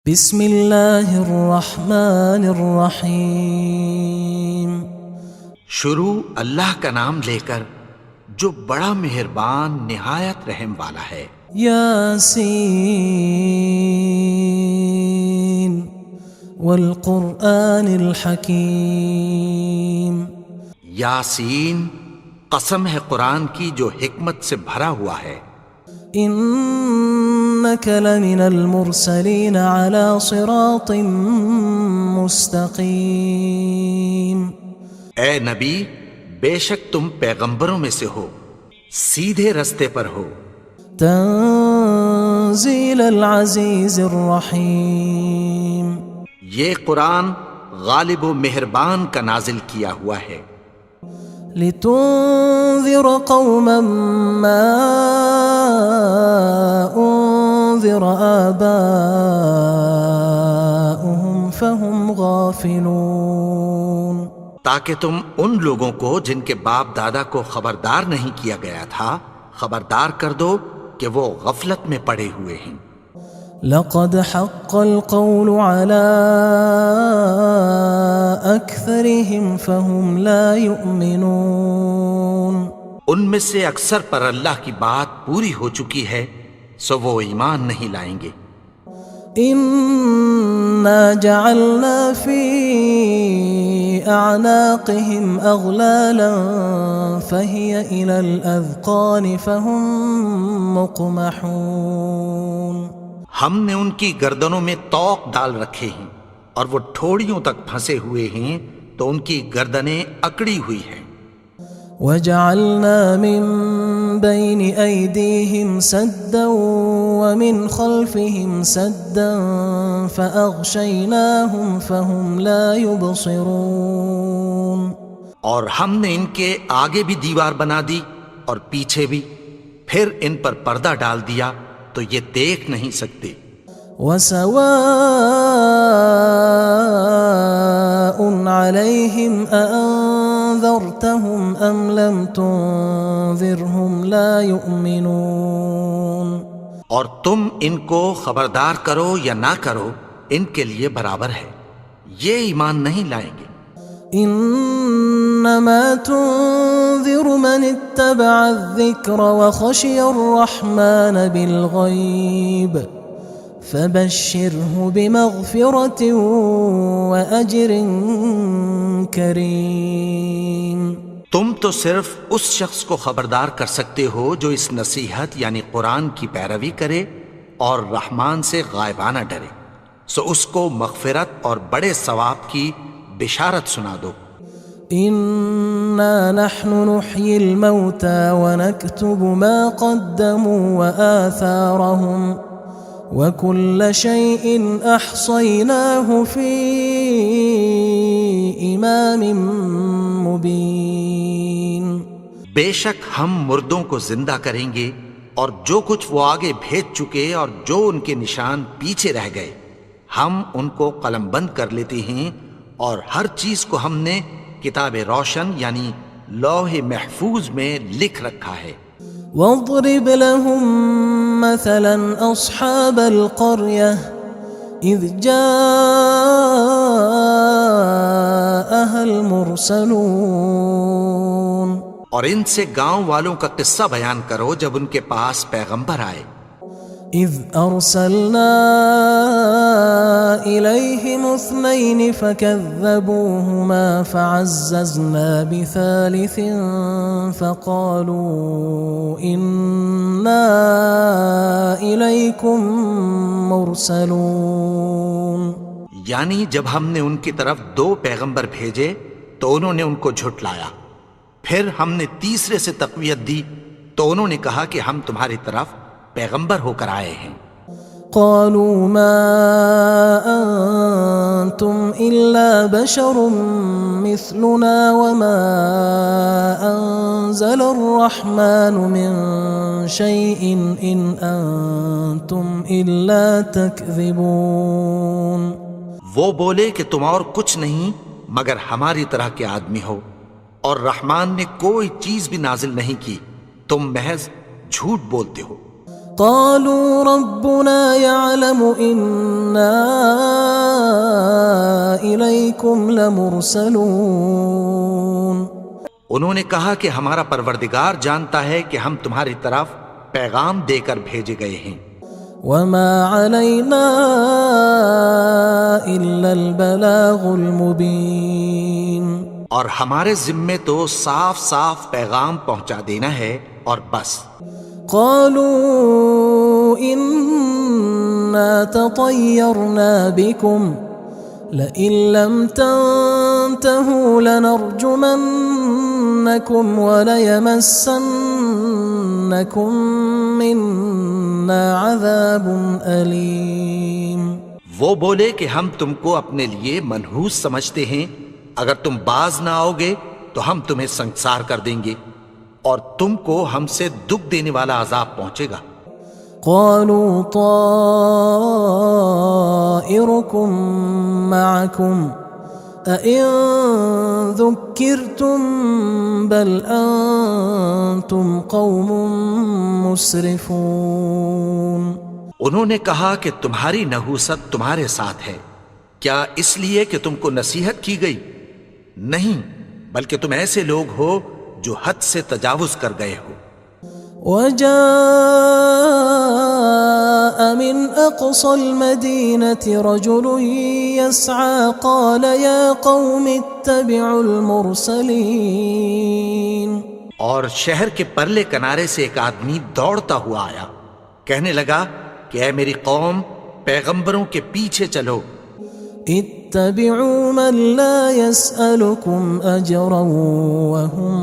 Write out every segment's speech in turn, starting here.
بسم اللہ الرحمن الرحیم۔ شروع اللہ کا نام لے کر جو بڑا مہربان نہایت رحم والا ہے۔ یاسین والقرآن الحکیم۔ یاسین، قسم ہے قرآن کی جو حکمت سے بھرا ہوا ہے۔ انک لمن المرسلین علی صراط مستقیم۔ اے نبی، بے شک تم پیغمبروں میں سے ہو، سیدھے رستے پر ہو۔ تنزیل العزیز الرحیم۔ یہ قرآن غالب و مہربان کا نازل کیا ہوا ہے۔ لتنذر قوما ما انذر آباؤهم فهم غافلون۔ تاکہ تم ان لوگوں کو جن کے باپ دادا کو خبردار نہیں کیا گیا تھا خبردار کر دو کہ وہ غفلت میں پڑے ہوئے ہیں۔ لقد حق القول على أكثرهم فهم لا يؤمنون۔ ان میں سے اکثر پر اللہ کی بات پوری ہو چکی ہے سو وہ ایمان نہیں لائیں گے۔ إنا جعلنا في أعناقهم أغلالا فهي إلى الأذقان فهم مقمحون۔ ہم نے ان کی گردنوں میں طوق ڈال رکھے ہیں اور وہ ٹھوڑیوں تک پھنسے ہوئے ہیں تو ان کی گردنیں اکڑی ہوئی ہیں۔ وجعلنا من بين أيديهم سدا ومن خلفهم سدا فأغشيناهم فهم لا يبصرون۔ اور ہم نے ان کے آگے بھی دیوار بنا دی اور پیچھے بھی، پھر ان پر پردہ ڈال دیا تو یہ دیکھ نہیں سکتے۔ وسواء عليهم أأنذرتهم أم لم تنذرهم لا يؤمنون۔ اور تم ان کو خبردار کرو یا نہ کرو ان کے لیے برابر ہے، یہ ایمان نہیں لائیں گے۔ انما تنذر من اتبع الذکر وخشی الرحمن بالغیب فبشرہ بمغفرۃ واجر کریم۔ تم تو صرف اس شخص کو خبردار کر سکتے ہو جو اس نصیحت یعنی قرآن کی پیروی کرے اور رحمان سے غائبانہ ڈرے، سو اس کو مغفرت اور بڑے ثواب کی بشارت سنا دو۔ انا نحن نحيي الموتى ونكتب ما قدموا وآثارهم وكل شيء احصيناه في امام مبين۔ بے شک ہم مردوں کو زندہ کریں گے اور جو کچھ وہ آگے بھیج چکے اور جو ان کے نشان پیچھے رہ گئے ہم ان کو قلم بند کر لیتے ہیں، اور ہر چیز کو ہم نے کتاب روشن یعنی لوح محفوظ میں لکھ رکھا ہے۔ واضرب لهم مثلا اصحاب القرية اذ جاءها المرسلون۔ اور ان سے گاؤں والوں کا قصہ بیان کرو جب ان کے پاس پیغمبر آئے۔ اذ ارسلنا الیہم اثنین فکذبوہما فعززنا بثالث فقالوا انا الیکم مرسلون۔ یعنی جب ہم نے ان کی طرف 2 پیغمبر بھیجے تو انہوں نے ان کو جھٹلایا، پھر ہم نے تیسرے سے تقویت دی تو انہوں نے کہا کہ ہم تمہاری طرف پیغمبر ہو کر آئے ہیں۔ قالوا ما انتم الا بشر مثلنا وما انزل الرحمن من شيء ان انتم الا تكذبون۔ وہ بولے کہ تم اور کچھ نہیں مگر ہماری طرح کے آدمی ہو، اور رحمان نے کوئی چیز بھی نازل نہیں کی، تم محض جھوٹ بولتے ہو۔ قالوا ربنا يعلم إنا إليكم لمرسلون. انہوں نے کہا کہ ہمارا پروردگار جانتا ہے کہ ہم تمہاری طرف پیغام دے کر بھیجے گئے ہیں. وما علينا إلا البلاغ المبين. اور ہمارے ذمے تو صاف صاف پیغام پہنچا دینا ہے اور بس. قالوا إنا تطيرنا بكم لئن لم تنتهوا لنرجمنكم وليمسنكم منا عذاب أليم. وہ بولے کہ ہم تم کو اپنے لیے منحوس سمجھتے ہیں، اگر تم باز نہ آؤ گے تو ہم تمہیں سنسار کر دیں گے اور تم کو ہم سے دکھ دینے والا عذاب پہنچے گا. قالوا طائركم معكم أئن ذكرتم بل أنتم قوم مسرفون. انہوں نے کہا کہ تمہاری نحوست تمہارے ساتھ ہے، کیا اس لیے کہ تم کو نصیحت کی گئی؟ نہیں، بلکہ تم ایسے لوگ ہو جو حد سے تجاوز کر گئے ہو. وجاء من أقصى المدينة رجل يسعى قال يا قوم اتبعوا المرسلين. اور شہر کے پرلے کنارے سے ایک آدمی دوڑتا ہوا آیا، کہنے لگا کہ اے میری قوم، پیغمبروں کے پیچھے چلو. اتبعوا من لا يسألكم أجرا وهم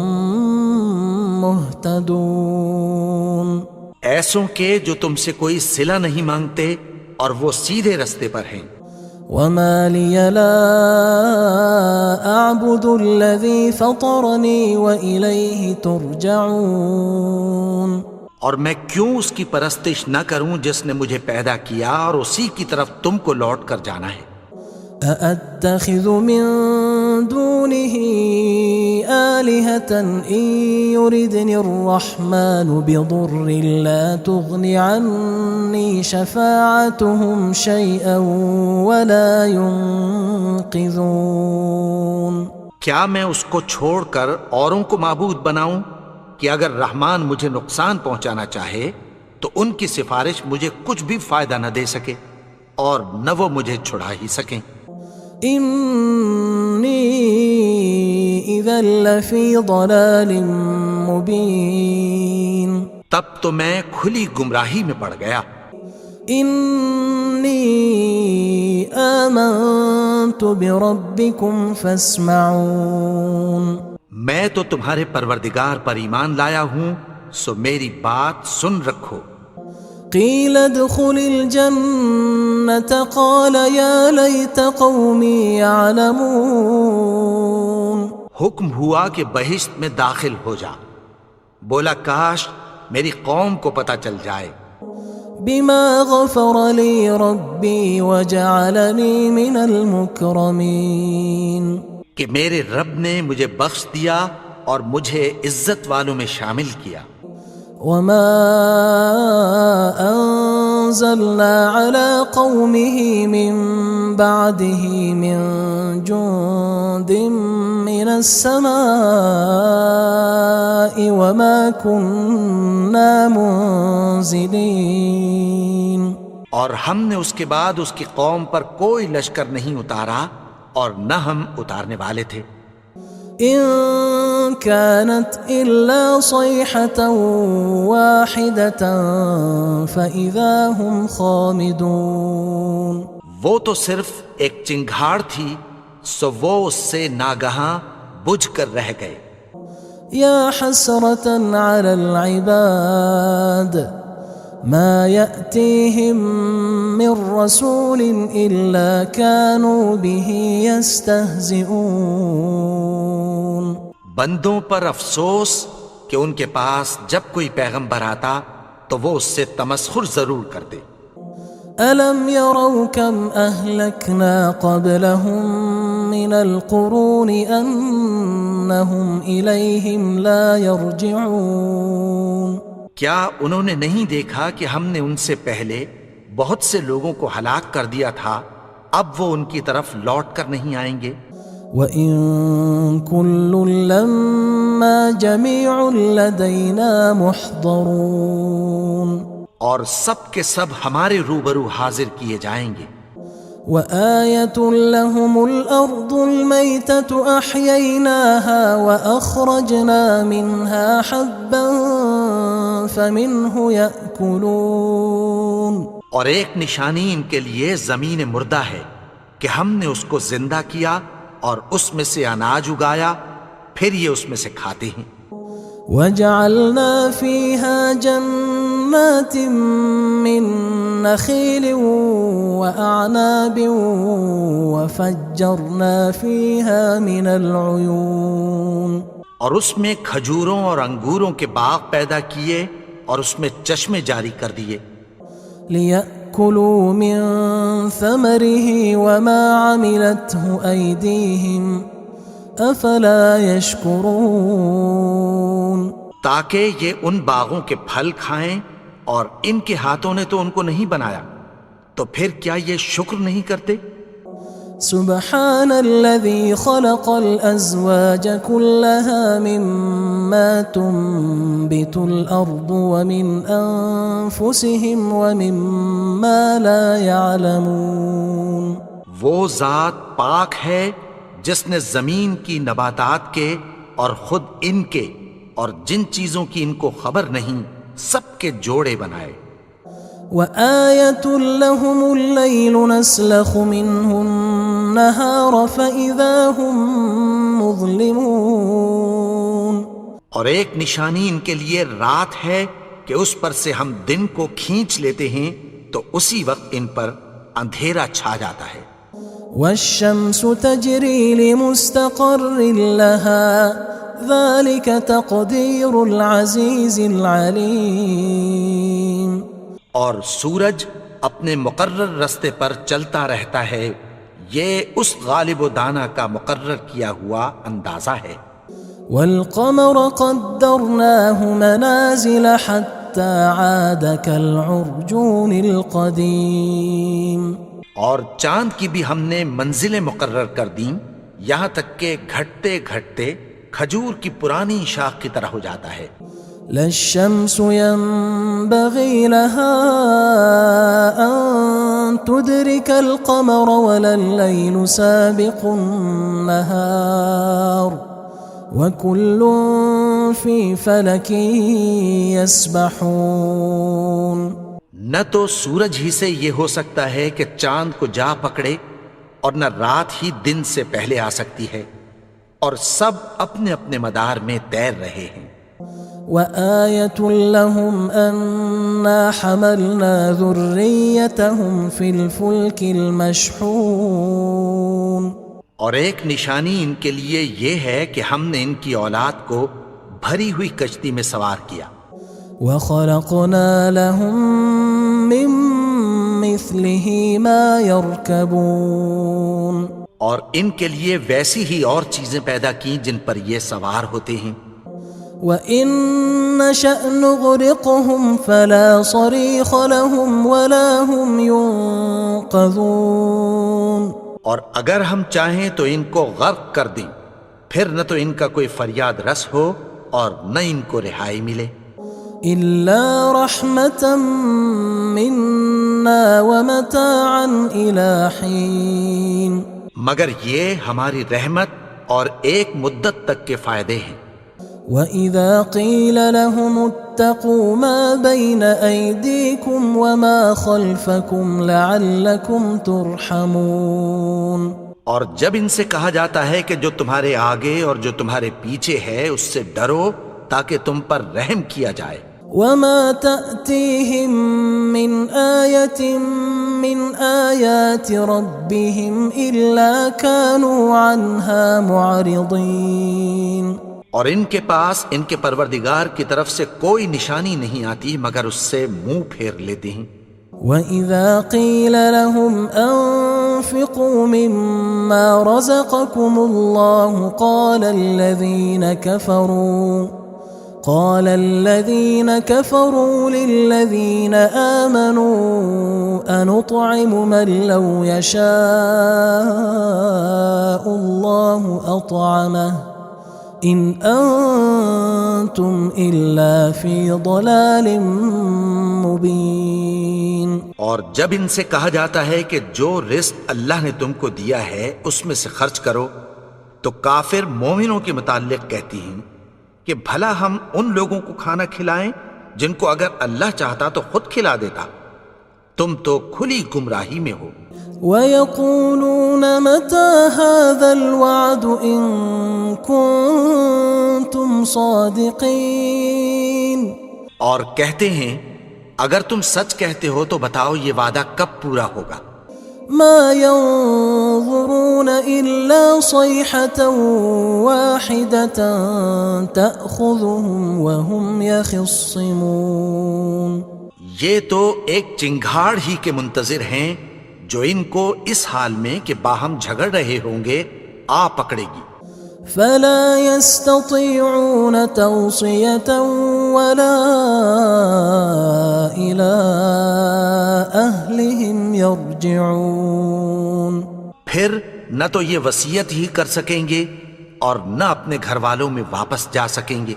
مهتدون. ایسوں کے جو تم سے کوئی صلہ نہیں مانگتے اور وہ سیدھے رستے پر ہیں. وما لي لا أعبد الذي فطرني وإليه ترجعون. اور میں کیوں اس کی پرستش نہ کروں جس نے مجھے پیدا کیا اور اسی کی طرف تم کو لوٹ کر جانا ہے. أأتخذ من دونه آلهة إن يردني الرحمن بضر لا تغن عني شفاعتهم شيئا ولا ينقذون. کیا میں اس کو چھوڑ کر اوروں کو معبود بناؤں کہ اگر رحمان مجھے نقصان پہنچانا چاہے تو ان کی سفارش مجھے کچھ بھی فائدہ نہ دے سکے اور نہ وہ مجھے چھڑا ہی سکیں. إني إذا لفي ضلال مبين. تب تو میں کھلی گمراہی میں پڑ گیا. إني آمنت بربكم فاسمعون. میں تو تمہارے پروردگار پر ایمان لایا ہوں، سو میری بات سن رکھو. قيل ادخل الجنة قال يا ليت قومي يعلمون. حکم ہوا کہ بہشت میں داخل ہو جا. بولا کاش میری قوم کو پتہ چل جائے. بما غفر لي ربي وجعلني من المكرمين. کہ میرے رب نے مجھے بخش دیا اور مجھے عزت والوں میں شامل کیا. وما أنزلنا على قومه من بعده من جند من السماء وما كنا منزلين. اور ہم نے اس کے بعد اس کی قوم پر کوئی لشکر نہیں اتارا اور نہ ہم اتارنے والے تھے. إن كانت إلا صيحة واحدة فإذا هم خامدون. وہ تو صرف ایک چنگھاڑ تھی، سو وہ اس سے ناگہاں بجھ کر رہ گئے. يا حسرة على العباد ما يأتيهم من رسول إلا كانوا به يستهزئون. بندوں پر افسوس کہ ان کے پاس جب کوئی پیغمبر آتا تو وہ اس سے تمسخر ضرور کرتے. ألم يروا كم أهلكنا قبلهم من القرون أنهم إليهم لا يرجعون. کیا انہوں نے نہیں دیکھا کہ ہم نے ان سے پہلے بہت سے لوگوں کو ہلاک کر دیا تھا، اب وہ ان کی طرف لوٹ کر نہیں آئیں گے؟ وَإِن كُلٌّ لَمَّا جَمِيعٌ لَدَيْنَا مُحْضَرُونَ، اور سب کے سب ہمارے روبرو حاضر کیے جائیں گے۔ وَآيَةٌ لَهُمُ الْأَرْضُ الْمَيْتَةُ أَحْيَيْنَاهَا وَأَخْرَجْنَا مِنْهَا حَبًّا فَمِنْهُ يَأْكُلُونَ، اور ایک نشانی ان کے لیے زمین مردہ ہے کہ ہم نے اس کو زندہ کیا اور اس میں سے اناج اگایا، پھر یہ اس میں سے کھاتے ہیں۔ وَجَعَلْنَا فِيهَا جَنَّاتٍ مِّن نَخِيلٍ وَأَعْنَابٍ وَفَجَّرْنَا فِيهَا مِنَ الْعُيُونِ، اور اس میں کھجوروں اور انگوروں کے باغ پیدا کیے اور اس میں چشمے جاری کر دیے، لِيَأْكُلُوا مِن ثَمَرِهِ وَمَا عَمِلَتْهُ أَيْدِيهِمْ أَفَلَا يَشْكُرُونَ، تاکہ یہ ان باغوں کے پھل کھائیں، اور ان کے ہاتھوں نے تو ان کو نہیں بنایا، تو پھر کیا یہ شکر نہیں کرتے؟ سبحان الذي خلق الأزواج كلها مما تنبت الأرض ومن أنفسهم ومما لا يعلمون، وہ ذات پاک ہے جس نے زمین کی نباتات کے اور خود ان کے اور جن چیزوں کی ان کو خبر نہیں سب کے جوڑے بنائے۔ وآية لهم الليل نسلخ منه النهار فإذا هم مظلمون، اور ایک نشانی ان کے لیے رات ہے کہ اس پر سے ہم دن کو کھینچ لیتے ہیں تو اسی وقت ان پر اندھیرا چھا جاتا ہے۔ والشمس تجري لمستقر لها ذلك تقدير العزيز العليم، اور سورج اپنے مقرر رستے پر چلتا رہتا ہے، یہ اس غالب و دانا کا مقرر کیا ہوا اندازہ ہے۔ والقمر قدرناه منازل حتى عاد كالعرجون القديم، اور چاند کی بھی ہم نے منزلیں مقرر کر دیں، یہاں تک کہ گھٹتے گھٹتے کھجور کی پرانی شاخ کی طرح ہو جاتا ہے۔ لا الشمس ينبغي لها أن تدرك القمر ولا الليل سابق النهار وكل في فلك يسبحون، نہ تو سورج ہی سے یہ ہو سکتا ہے کہ چاند کو جا پکڑے، اور نہ رات ہی دن سے پہلے آ سکتی ہے، اور سب اپنے اپنے مدار میں تیر رہے ہیں۔ وآية لهم أنا حملنا ذريتهم في الفلك المشحون، اور ایک نشانی ان کے لیے یہ ہے کہ ہم نے ان کی اولاد کو بھری ہوئی کشتی میں سوار کیا۔ وخلقنا لهم من مثله ما يركبون، اور ان کے لیے ویسی ہی اور چیزیں پیدا کی جن پر یہ سوار ہوتے ہیں۔ وَإِن نَّشَأْ نُغْرِقْهُمْ فَلَا صَرِيخَ لَهُمْ وَلَا هُمْ يُنقَذُونَ، اور اگر ہم چاہیں تو ان کو غرق کر دیں، پھر نہ تو ان کا کوئی فریاد رس ہو اور نہ ان کو رہائی ملے۔ إِلَّا رَحْمَةً مِّنَّا وَمَتَاعًا إِلَى حِينٍ، مگر یہ ہماری رحمت اور ایک مدت تک کے فائدے ہیں۔ وَإِذَا قِيلَ لَهُمُ اتَّقُوا مَا بَيْنَ أَيْدِيكُمْ وَمَا خَلْفَكُمْ لَعَلَّكُمْ تُرْحَمُونَ، اور جب ان سے کہا جاتا ہے کہ جو تمہارے آگے اور جو تمہارے پیچھے ہے اس سے ڈرو تاکہ تم پر رحم کیا جائے۔ وَمَا تَأْتِيهِم مِّنْ آيَةٍ مِّنْ آيَاتِ رَبِّهِمْ إِلَّا كَانُوا عَنْهَا مُعْرِضِينَ، اور ان کے پاس ان کے پروردگار کی طرف سے کوئی نشانی نہیں آتی مگر اس سے منہ پھیر لیتے ہیں۔ وَإِذَا قِيلَ لَهُمْ أَنفِقُوا مِمَّا رَزَقَكُمُ اللَّهُ قال الذين كفروا للذين آمنوا أنطعم من لو يشاء الله أطعمه إن أنتم إلا في ضلال مبين. اور جب ان سے کہا جاتا ہے کہ جو رزق اللہ نے تم کو دیا ہے اس میں سے خرچ کرو، تو کافر مومنوں کے متعلق کہتی ہیں کہ بھلا ہم ان لوگوں کو کھانا کھلائیں جن کو اگر اللہ چاہتا تو خود کھلا دیتا، تم تو کھلی گمراہی میں ہو. وَيَقُولُونَ مَتَى هَذَا الْوَعْدُ إِن كُنتُمْ صَادِقِينَ. اور کہتے ہیں اگر تم سچ کہتے ہو تو بتاؤ یہ وعدہ کب پورا ہوگا. ما ينظرون إلا صيحة واحدة تأخذهم وهم يخصمون. یہ تو ایک چنگھاڑ ہی کے منتظر ہیں جو ان کو اس حال میں کہ باہم جھگڑ رہے ہوں گے آ پکڑے گی. فلا يستطيعون توصية ولا إلى أهلهم يرجعون. پھر نہ تو یہ وصیت ہی کر سکیں گے اور نہ اپنے گھر والوں میں واپس جا سکیں گے.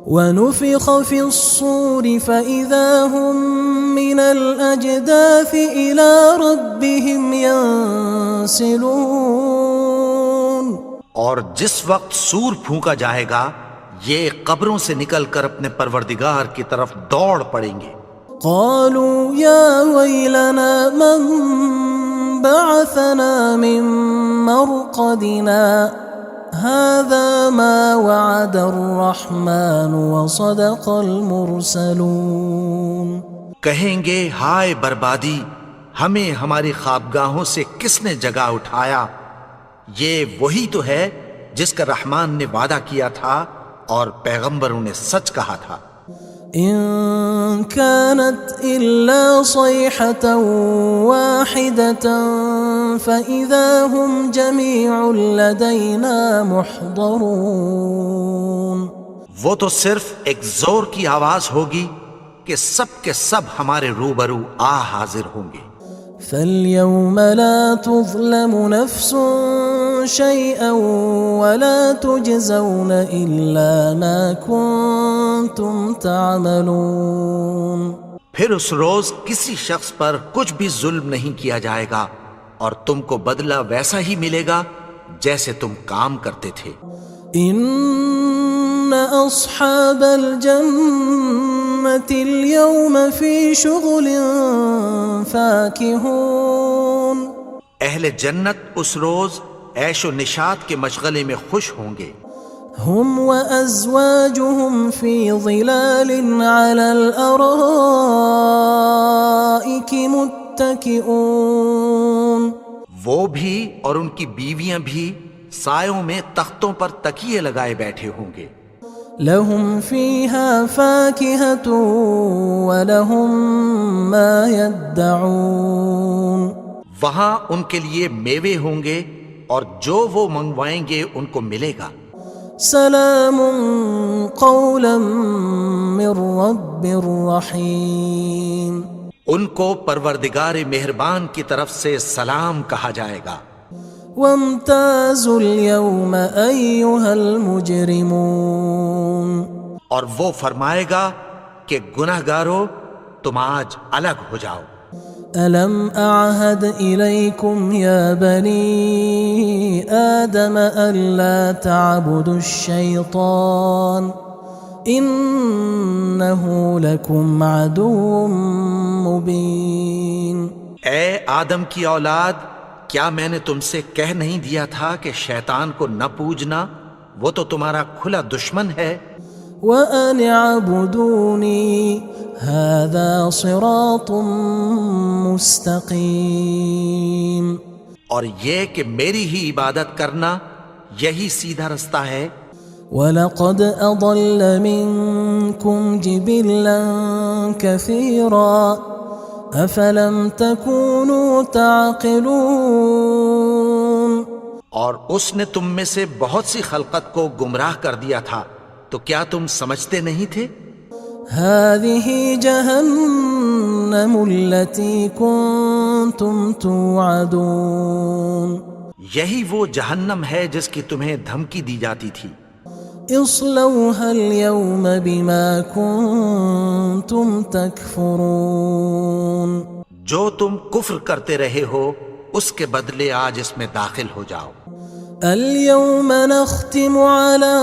ونفخ في الصور فإذا هم من الأجداث إلى ربهم ينسلون. اور جس وقت سور پھونکا جائے گا یہ قبروں سے نکل کر اپنے پروردگار کی طرف دوڑ پڑیں گے. قالوا يا ويلنا من بعثنا من مرقدنا هذا ما وعد الرحمن وصدق المرسلون. کہیں گے ہائے بربادی، ہمیں ہماری خوابگاہوں سے کس نے جگا اٹھایا؟ یہ وہی تو ہے جس کا رحمان نے وعدہ کیا تھا اور پیغمبروں نے سچ کہا تھا. إن كانت إلا صيحة واحدة فإذا هم جميع لدينا محضرون. وہ تو صرف ایک زور کی آواز ہوگی کہ سب کے سب ہمارے روبرو آ حاضر ہوں گے. فاليوم لا تظلم نفس شيئا ولا تجزون إلا ما كنتم تعملون. پھر اس روز کسی شخص پر کچھ بھی ظلم نہیں کیا جائے گا اور تم کو بدلہ ویسا ہی ملے گا جیسے تم کام کرتے تھے. إن أصحاب الجنة اليوم في شغل فاكهون. اہل جنت اس روز عیش و نشاط کے مشغلے میں خوش ہوں گے. هم وأزواجهم في ظلال على الأرائك متكئون. وہ بھی اور ان کی بیویاں بھی سایوں میں تختوں پر تکیے لگائے بیٹھے ہوں گے. لهم فيها فاكهة ولهم ما يدعون. وہاں ان کے لیے میوے ہوں گے اور جو وہ منگوائیں گے ان کو ملے گا. سلام قولا من رب رحیم. ان کو پروردگار مہربان کی طرف سے سلام کہا جائے گا. وامتازوا اليوم أيها المجرمون. اور وہ فرمائے گا کہ گناہگارو تم آج الگ ہو جاؤ. ألم أعهد إليكم يا بني آدم ألا تعبدوا الشيطان إنه لكم عدو مبين. اے آدم کی اولاد، کیا میں نے تم سے کہہ نہیں دیا تھا کہ شیطان کو نہ پوجنا، وہ تو تمہارا کھلا دشمن ہے. وَأَنِ اعْبُدُونِي هَذَا صِرَاطٌ مُسْتَقِيمٌ. اور یہ کہ میری ہی عبادت کرنا یہی سیدھا رستہ ہے. وَلَقَدْ أَضَلَّ مِنْكُمْ جِبِلًّا كَثِيرًا أَفَلَمْ تَكُونُوا تَعْقِلُونَ. اور اس نے تم میں سے بہت سی خلقت کو گمراہ کر دیا تھا، تو کیا تم سمجھتے نہیں تھے؟ هذه جهنم التي كنتم توعدون یہی وہ جہنم ہے جس کی تمہیں دھمکی دی جاتی تھی۔ اصلوها اليوم بما كنتم تكفرون جو تم کفر کرتے رہے ہو اس کے بدلے آج اس میں داخل ہو جاؤ۔ اليوم نختم على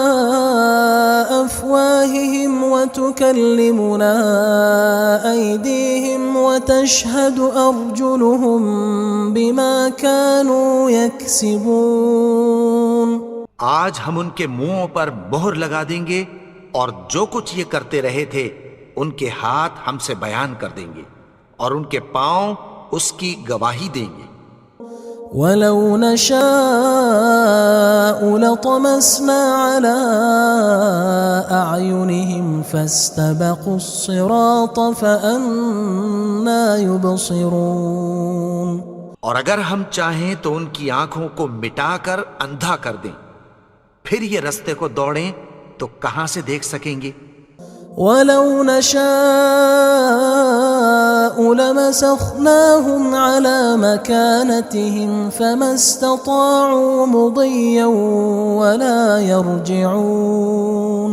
أفواههم وتكلمنا أيديهم وتشهد أرجلهم بما كانوا يكسبون آج ہم ان کے منہوں پر مہر لگا دیں گے اور جو کچھ یہ کرتے رہے تھے ان کے ہاتھ ہم سے بیان کر دیں گے اور ان کے پاؤں اس کی گواہی دیں گے۔ ولو نشاء لطمسنا على أعينهم فاستبقوا الصراط فأنى يبصرون اور اگر ہم چاہیں تو ان کی آنکھوں کو مٹا کر اندھا کر دیں، پھر یہ رستے کو دوڑیں تو کہاں سے دیکھ سکیں گے؟ ولو نشاء لمسخناهم على مكانتهم فما استطاعوا مضيا ولا يرجعون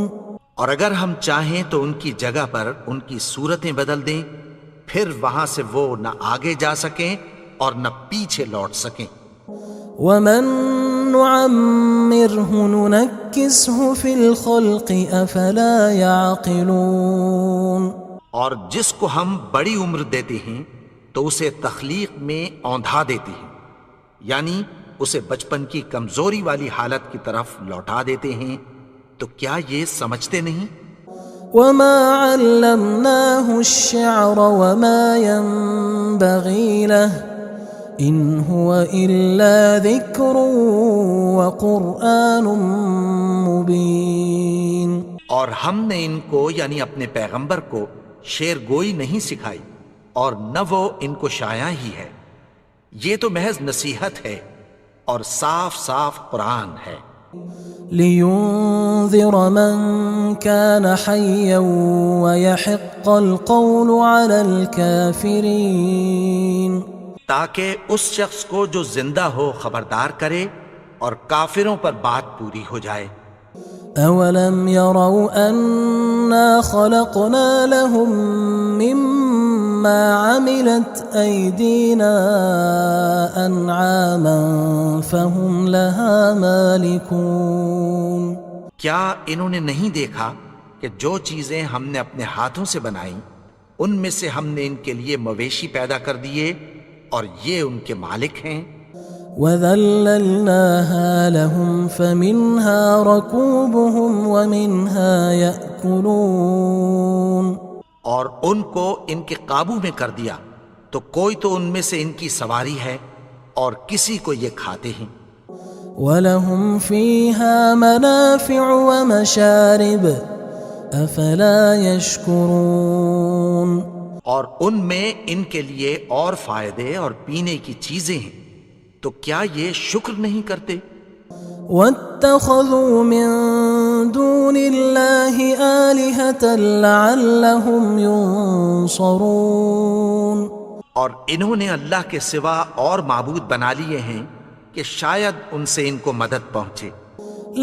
اور اگر ہم چاہیں تو ان کی جگہ پر ان کی صورتیں بدل دیں، پھر وہاں سے وہ نہ آگے جا سکیں اور نہ پیچھے لوٹ سکیں۔ ومن نعمره ننكسه في الخلق افلا يعقلون اور جس کو ہم بڑی عمر دیتے ہیں تو اسے تخلیق میں اوندھا دیتے ہیں، یعنی اسے بچپن کی کمزوری والی حالت کی طرف لوٹا دیتے ہیں، تو کیا یہ سمجھتے نہیں؟ وما علمناه الشعر وما ينبغي له ان هو الا ذکر وقرآن مبین اور ہم نے ان کو یعنی اپنے پیغمبر کو شعر گوئی نہیں سکھائی اور نہ وہ ان کو شاعر ہی ہے، یہ تو محض نصیحت ہے اور صاف صاف قرآن ہے۔ لينذر من كان حيا ويحق القول على الكافرين تاکہ اس شخص کو جو زندہ ہو خبردار کرے اور کافروں پر بات پوری ہو جائے۔ اولم يروا انا خلقنا لهم مما عملت ايدينا انعاما فهم لها مالكون کیا انہوں نے نہیں دیکھا کہ جو چیزیں ہم نے اپنے ہاتھوں سے بنائیں ان میں سے ہم نے ان کے لیے مویشی پیدا کر دیے اور یہ ان کے مالک ہیں۔ وَذَلَّلْنَاهَا لَهُمْ فَمِنْهَا رَكُوبُهُمْ وَمِنْهَا يَأْكُلُونَ اور ان کو ان کے قابو میں کر دیا تو کوئی تو ان میں سے ان کی سواری ہے اور کسی کو یہ کھاتے ہیں۔ وَلَهُمْ فِيهَا مَنَافِعُ وَمَشَارِبُ أَفَلَا يَشْكُرُونَ اور ان میں ان کے لیے اور فائدے اور پینے کی چیزیں ہیں، تو کیا یہ شکر نہیں کرتے؟ وَاتَّخَذُوا مِن دُونِ اللَّهِ آلِهَةً لَعَلَّهُمْ يُنصَرُونَ اور انہوں نے اللہ کے سوا اور معبود بنا لیے ہیں کہ شاید ان سے ان کو مدد پہنچے۔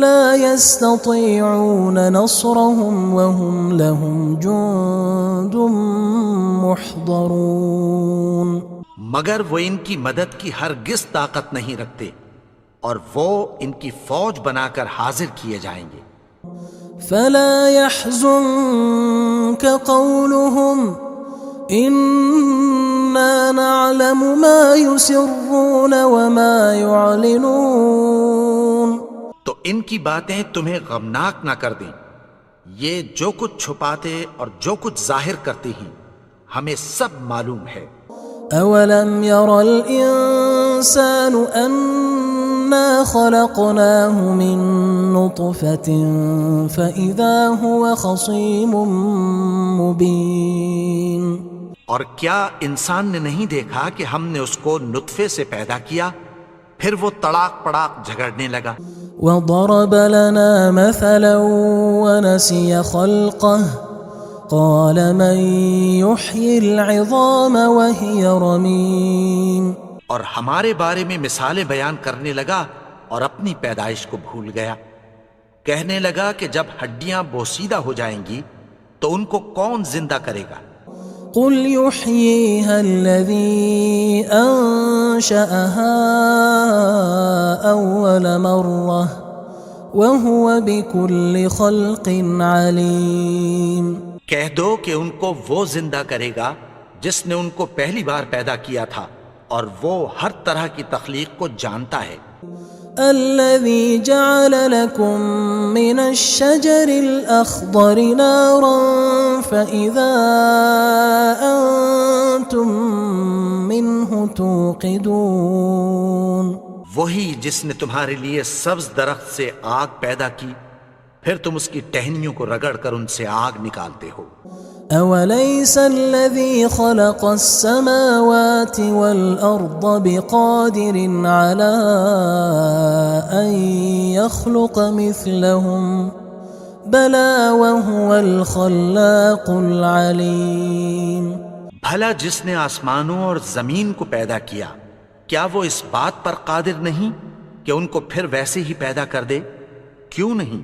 لا يستطيعون نصرهم وهم لهم جند محضرون مگر وہ ان کی مدد کی ہرگز طاقت نہیں رکھتے اور وہ ان کی فوج بنا کر حاضر کیے جائیں گے۔ فلا يحزنك قولهم إنا نعلم ما يسرون وما يعلنون تو ان کی باتیں تمہیں غمناک نہ کر دیں، یہ جو کچھ چھپاتے اور جو کچھ ظاہر کرتے ہیں ہمیں سب معلوم ہے۔ اولم ير الانسان انا خلقناه من نطفة فاذا هو خصيم مبين اور کیا انسان نے نہیں دیکھا کہ ہم نے اس کو نطفے سے پیدا کیا، پھر وہ تڑاک پڑاک جھگڑنے لگا۔ وضرب لنا مثلا ونسي خلقه قال من يحيي العظام وهي رميم اور ہمارے بارے میں مثالیں بیان کرنے لگا اور اپنی پیدائش کو بھول گیا۔ کہنے لگا کہ جب ہڈیاں بوسیدہ ہو جائیں گی تو ان کو کون زندہ کرے گا؟ قل يحييها الذي أنشأها أول مرة وهو بكل خلق عليم۔ کہہ دو کہ ان کو وہ زندہ کرے گا جس نے ان کو پہلی بار پیدا کیا تھا، اور وہ ہر طرح کی تخلیق کو جانتا ہے۔ الذي جعل لكم من الشجر الأخضر نارا فإذا أنتم منه توقدون۔ وہی جس نے تمہارے لیے سبز درخت سے آگ پیدا کی، پھر تم اس کی ٹہنیوں کو رگڑ کر ان سے آگ نکالتے ہو۔ أوليس الذي خلق السماوات والأرض بقادر على أن يخلق مثلهم بلى وهو الخلاق العليم۔ بھلا جس نے آسمانوں اور زمین کو پیدا کیا، کیا وہ اس بات پر قادر نہیں کہ ان کو پھر ویسے ہی پیدا کر دے؟ کیوں نہیں؟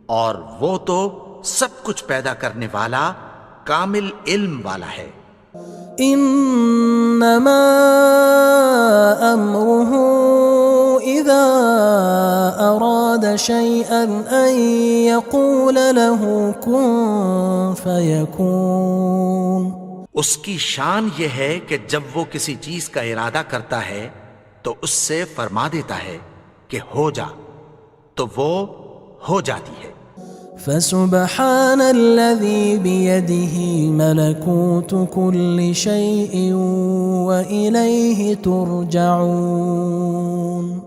اور وہ تو سب کچھ پیدا کرنے والا، کامل علم والا ہے۔ انما امره اذا اراد شيئا ان يقول له كن فيكون۔ اس کی شان یہ ہے کہ جب وہ کسی چیز کا ارادہ کرتا ہے تو اس سے فرما دیتا ہے کہ ہو جا، تو وہ ہو جاتی ہے۔ فسبحان الذي بيده ملكوت كل شيء وإليه ترجعون۔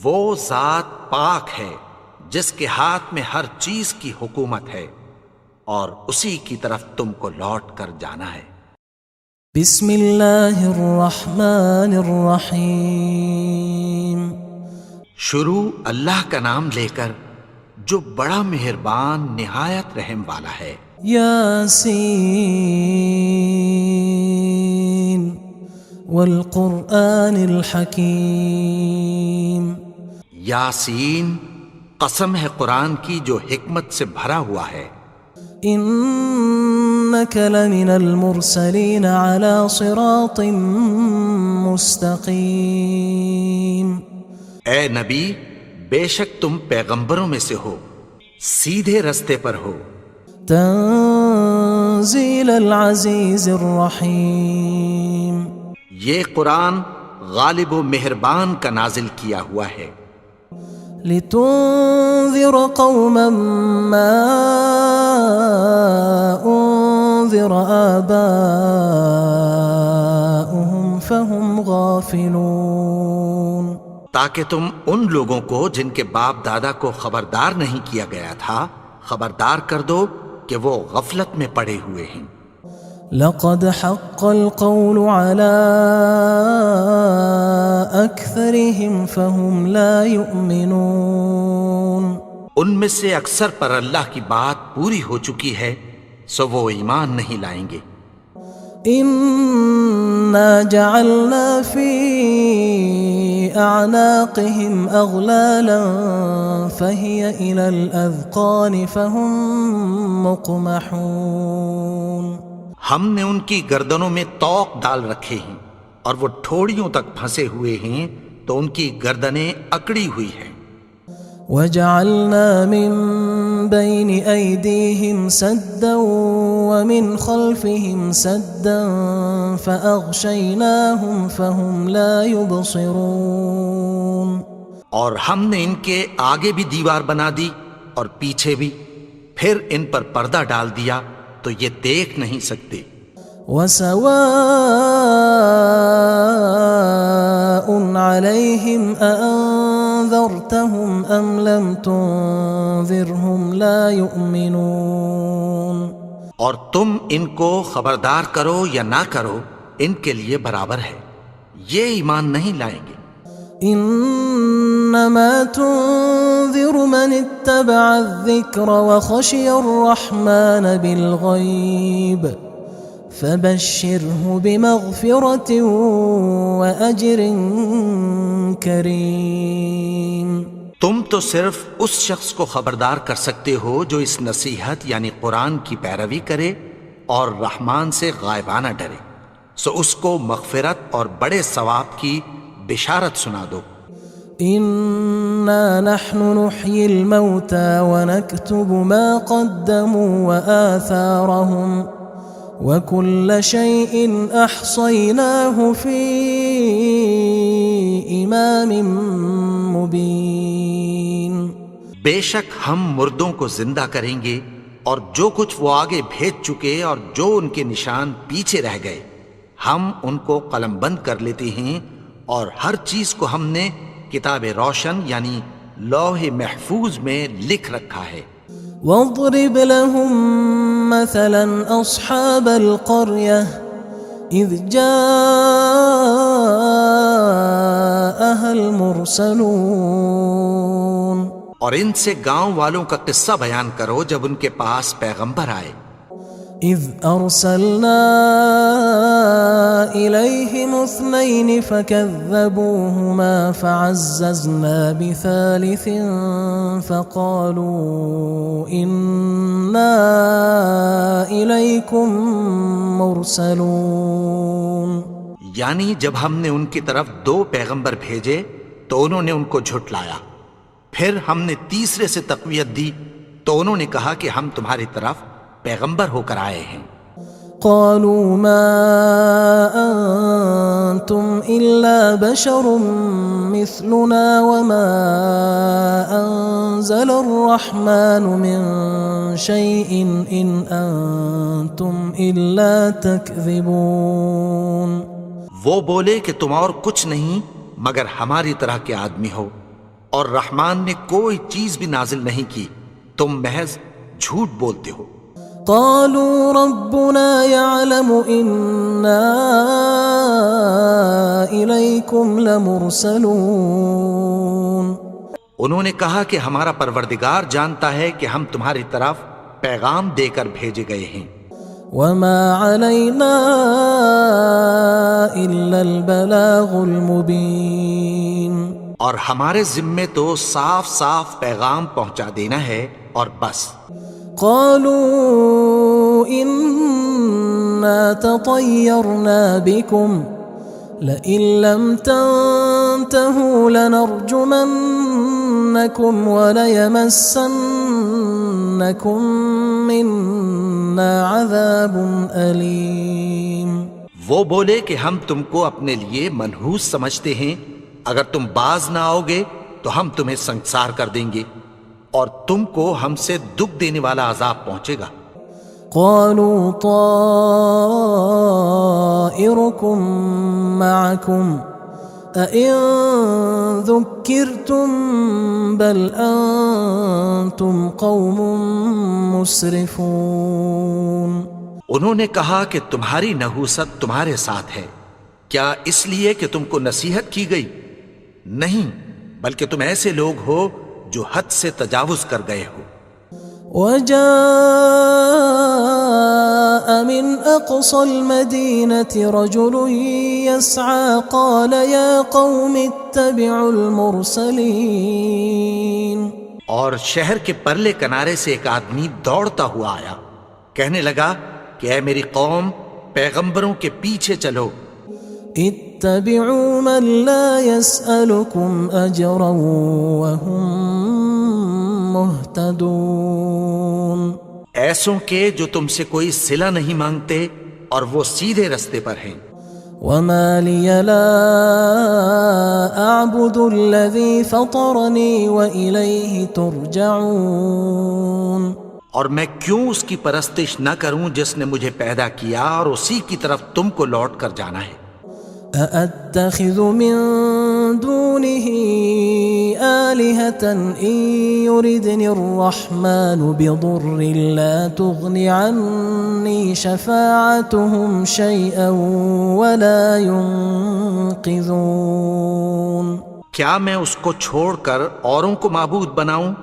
وہ ذات پاک ہے جس کے ہاتھ میں ہر چیز کی حکومت ہے، اور اسی کی طرف تم کو لوٹ کر جانا ہے۔ بسم اللہ الرحمن الرحیم۔ شروع اللہ کا نام لے کر جو بڑا مہربان نہایت رحم والا ہے۔ یاسین والقرآن الحکیم۔ یاسین، قسم ہے قرآن کی جو حکمت سے بھرا ہوا ہے۔ انک لمن المرسلین علی صراط مستقیم۔ اے نبی، بے شک تم پیغمبروں میں سے ہو، سیدھے رستے پر ہو۔ تنزیل العزیز الرحیم۔ یہ قرآن غالب و مہربان کا نازل کیا ہوا ہے۔ لتنذر قوما ما انذر آباؤهم فهم غافلون۔ تاکہ تم ان لوگوں کو جن کے باپ دادا کو خبردار نہیں کیا گیا تھا خبردار کر دو کہ وہ غفلت میں پڑے ہوئے ہیں۔ لقد حق القول على أكثرهم فهم لا يؤمنون۔ ان میں سے اکثر پر اللہ کی بات پوری ہو چکی ہے، سو وہ ایمان نہیں لائیں گے۔ إنا جعلنا في أعناقهم أغلالا فهي إلى الأذقان فهم مقمحون۔ ہم نے ان کی گردنوں میں طوق ڈال رکھے ہیں اور وہ ٹھوڑیوں تک پھنسے ہوئے ہیں تو ان کی گردنیں اکڑی ہوئی ہیں۔ وجعلنا من بين أيديهم سدا ومن خلفهم سدا فأغشيناهم فهم لا يبصرون۔ اور ہم نے ان کے آگے بھی دیوار بنا دی اور پیچھے بھی، پھر ان پر پردہ ڈال دیا تو یہ دیکھ نہیں سکتے۔ وسواء عليهم أأنذرتهم أم لم تنذرهم لا يؤمنون۔ اور تم ان کو خبردار کرو یا نہ کرو، ان کے لیے برابر ہے، یہ ایمان نہیں لائیں گے۔ إنا إنما تنذر من اتبع الذكر وخشي الرحمن بالغيب فبشره بمغفرة وأجر كريم۔ تم تو صرف اس شخص کو خبردار کر سکتے ہو جو اس نصیحت یعنی قرآن کی پیروی کرے اور رحمان سے غائبانہ ڈرے، سو اس کو مغفرت اور بڑے ثواب کی بشارت سنا دو۔ إنا نحن نحيي الموتى ونكتب ما قدموا وآثارهم وكل شيء أحصيناه في إمام مبين۔ بے شک ہم مردوں کو زندہ کریں گے اور جو کچھ وہ آگے بھیج چکے اور جو ان کے نشان پیچھے رہ گئے ہم ان کو قلم بند کر لیتے ہیں، اور ہر چیز کو ہم نے کتاب روشن یعنی لوح محفوظ میں لکھ رکھا ہے۔ واضرب لهم مثلا أصحاب القرية إذ جاءها المرسلون، اور ان سے گاؤں والوں کا قصہ بیان کرو جب ان کے پاس پیغمبر آئے۔ إذ أرسلنا إليهم 2 فكذبوهما فعززنا بثالث فقالوا إنا إليكم مرسلون۔ یعنی جب ہم نے ان کی طرف 2 پیغمبر بھیجے تو انہوں نے ان کو جھٹلایا، پھر ہم نے تیسرے سے تقویت دی تو انہوں نے کہا کہ ہم تمہاری طرف پیغمبر ہو کر آئے ہیں۔ قالوا ما أنتم إلا بشر مثلنا وما أنزل الرحمن من شيء إن أنتم إلا تكذبون۔ وہ بولے کہ تم اور کچھ نہیں مگر ہماری طرح کے آدمی ہو، اور رحمان نے کوئی چیز بھی نازل نہیں کی، تم محض جھوٹ بولتے ہو۔ قالوا ربنا يعلم إنا إليكم لمرسلون۔ انہوں نے کہا کہ ہمارا پروردگار جانتا ہے کہ ہم تمہاری طرف پیغام دے کر بھیجے گئے ہیں۔ وما علينا إلا البلاغ المبين۔ اور ہمارے ذمے تو صاف صاف پیغام پہنچا دینا ہے اور بس۔ قالوا إنا تطيرنا بكم لئن لم تنتهوا لنرجمنكم وليمسنكم منا عذاب أليم۔ وہ بولے کہ ہم تم کو اپنے لیے منحوس سمجھتے ہیں، اگر تم باز نہ آؤ گے تو ہم تمہیں سنگسار کر دیں گے اور تم کو ہم سے دکھ دینے والا عذاب پہنچے گا۔ قالوا طائركم معكم أئن ذكرتم بل أنتم قوم مسرفون۔ انہوں نے کہا کہ تمہاری نحوست تمہارے ساتھ ہے، کیا اس لیے کہ تم کو نصیحت کی گئی؟ نہیں، بلکہ تم ایسے لوگ ہو جو حد سے تجاوز کر گئے ہو۔ وجاء من أقصى المدينة رجل يسعى قال يا قوم اتبعوا المرسلين۔ اور شہر کے پرلے کنارے سے ایک آدمی دوڑتا ہوا آیا، کہنے لگا کہ اے میری قوم، پیغمبروں کے پیچھے چلو۔ اتبعوا من لا يسألكم أجرا وهم مهتدون۔ ایسوں کے جو تم سے کوئی صلہ نہیں مانگتے اور وہ سیدھے رستے پر ہیں۔ وما لي لا أعبد الذي فطرني وإليه ترجعون۔ اور میں کیوں اس کی پرستش نہ کروں جس نے مجھے پیدا کیا اور اسی کی طرف تم کو لوٹ کر جانا ہے۔ أأتخذ من دونه آلهة إن يردني الرحمن بضر لا تغن عني شفاعتهم شيئا ولا ينقذون۔ کیا میں اس کو چھوڑ کر اوروں کو معبود بناؤں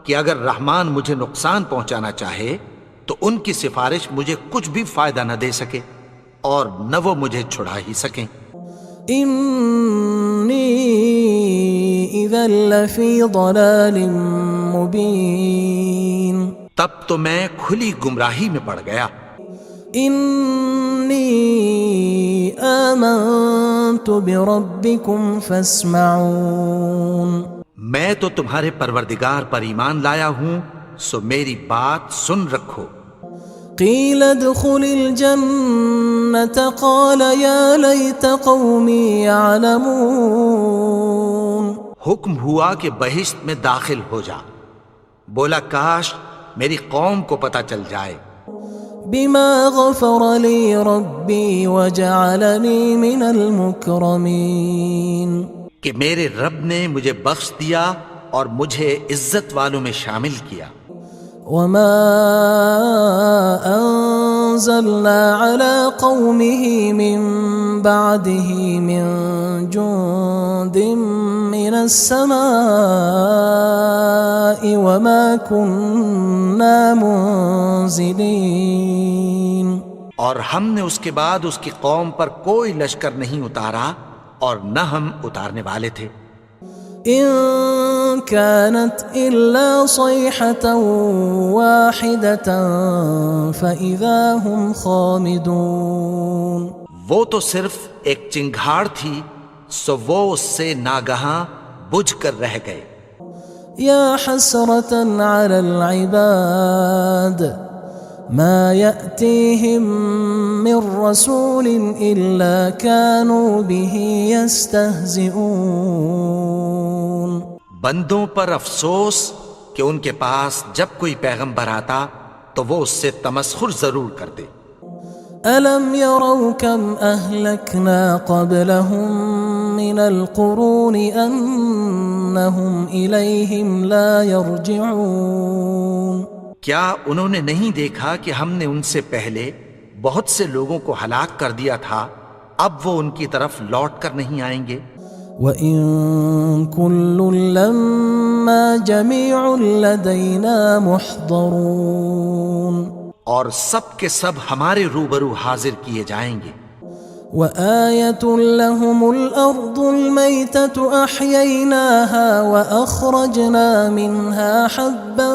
کہ اگر رحمان مجھے نقصان پہنچانا چاہے تو ان کی سفارش مجھے کچھ بھی فائدہ نہ دے سکے اور نہ وہ مجھے چھڑا ہی سکیں؟ انی اذا لفی ضلال مبین، تب تو میں کھلی گمراہی میں پڑ گیا۔ انی آمنت بربکم فاسمعون، میں تو تمہارے پروردگار پر ایمان لایا ہوں، سو میری بات سن رکھو۔ قیل ادخل الجنة قال یا لیت قومی یعلمون، حکم ہوا کہ بہشت میں داخل ہو جا، بولا کاش میری قوم کو پتہ چل جائے۔ بما غفر لی ربی وجعلنی من المکرمین، کہ میرے رب نے مجھے بخش دیا اور مجھے عزت والوں میں شامل کیا۔ وما انزلنا على قومه من بعده من جند من السماء وما كنا منزلين، اور ہم نے اس کے بعد اس کی قوم پر کوئی لشکر نہیں اتارا اور نہ ہم اتارنے والے تھے۔ ان كانت الا صيحة واحدة فاذا هم خامدون، وہ تو صرف ایک چنگھاڑ تھی، سو وہ اس سے ناگہاں بجھ کر رہ گئے۔ یا حسرة على العباد ما يأتيهم من رسول إلا كانوا به يستهزئون، بندوں پر افسوس کہ ان کے پاس جب کوئی پیغمبر آتا تو وہ اس سے تمسخر ضرور کرتے۔ ألم يروا كم أهلكنا قبلهم من القرون أنهم إليهم لا يرجعون، کیا انہوں نے نہیں دیکھا کہ ہم نے ان سے پہلے بہت سے لوگوں کو ہلاک کر دیا تھا، اب وہ ان کی طرف لوٹ کر نہیں آئیں گے؟ وَإِن كُلٌّ لَمَّا جَمِيعٌ لَدَيْنَا مُحْضَرُونَ، اور سب کے سب ہمارے روبرو حاضر کیے جائیں گے۔ وَآيَةٌ لَهُمُ الْأَرْضُ الْمَيْتَةُ أَحْيَيْنَاهَا وَأَخْرَجْنَا مِنْهَا حَبًّا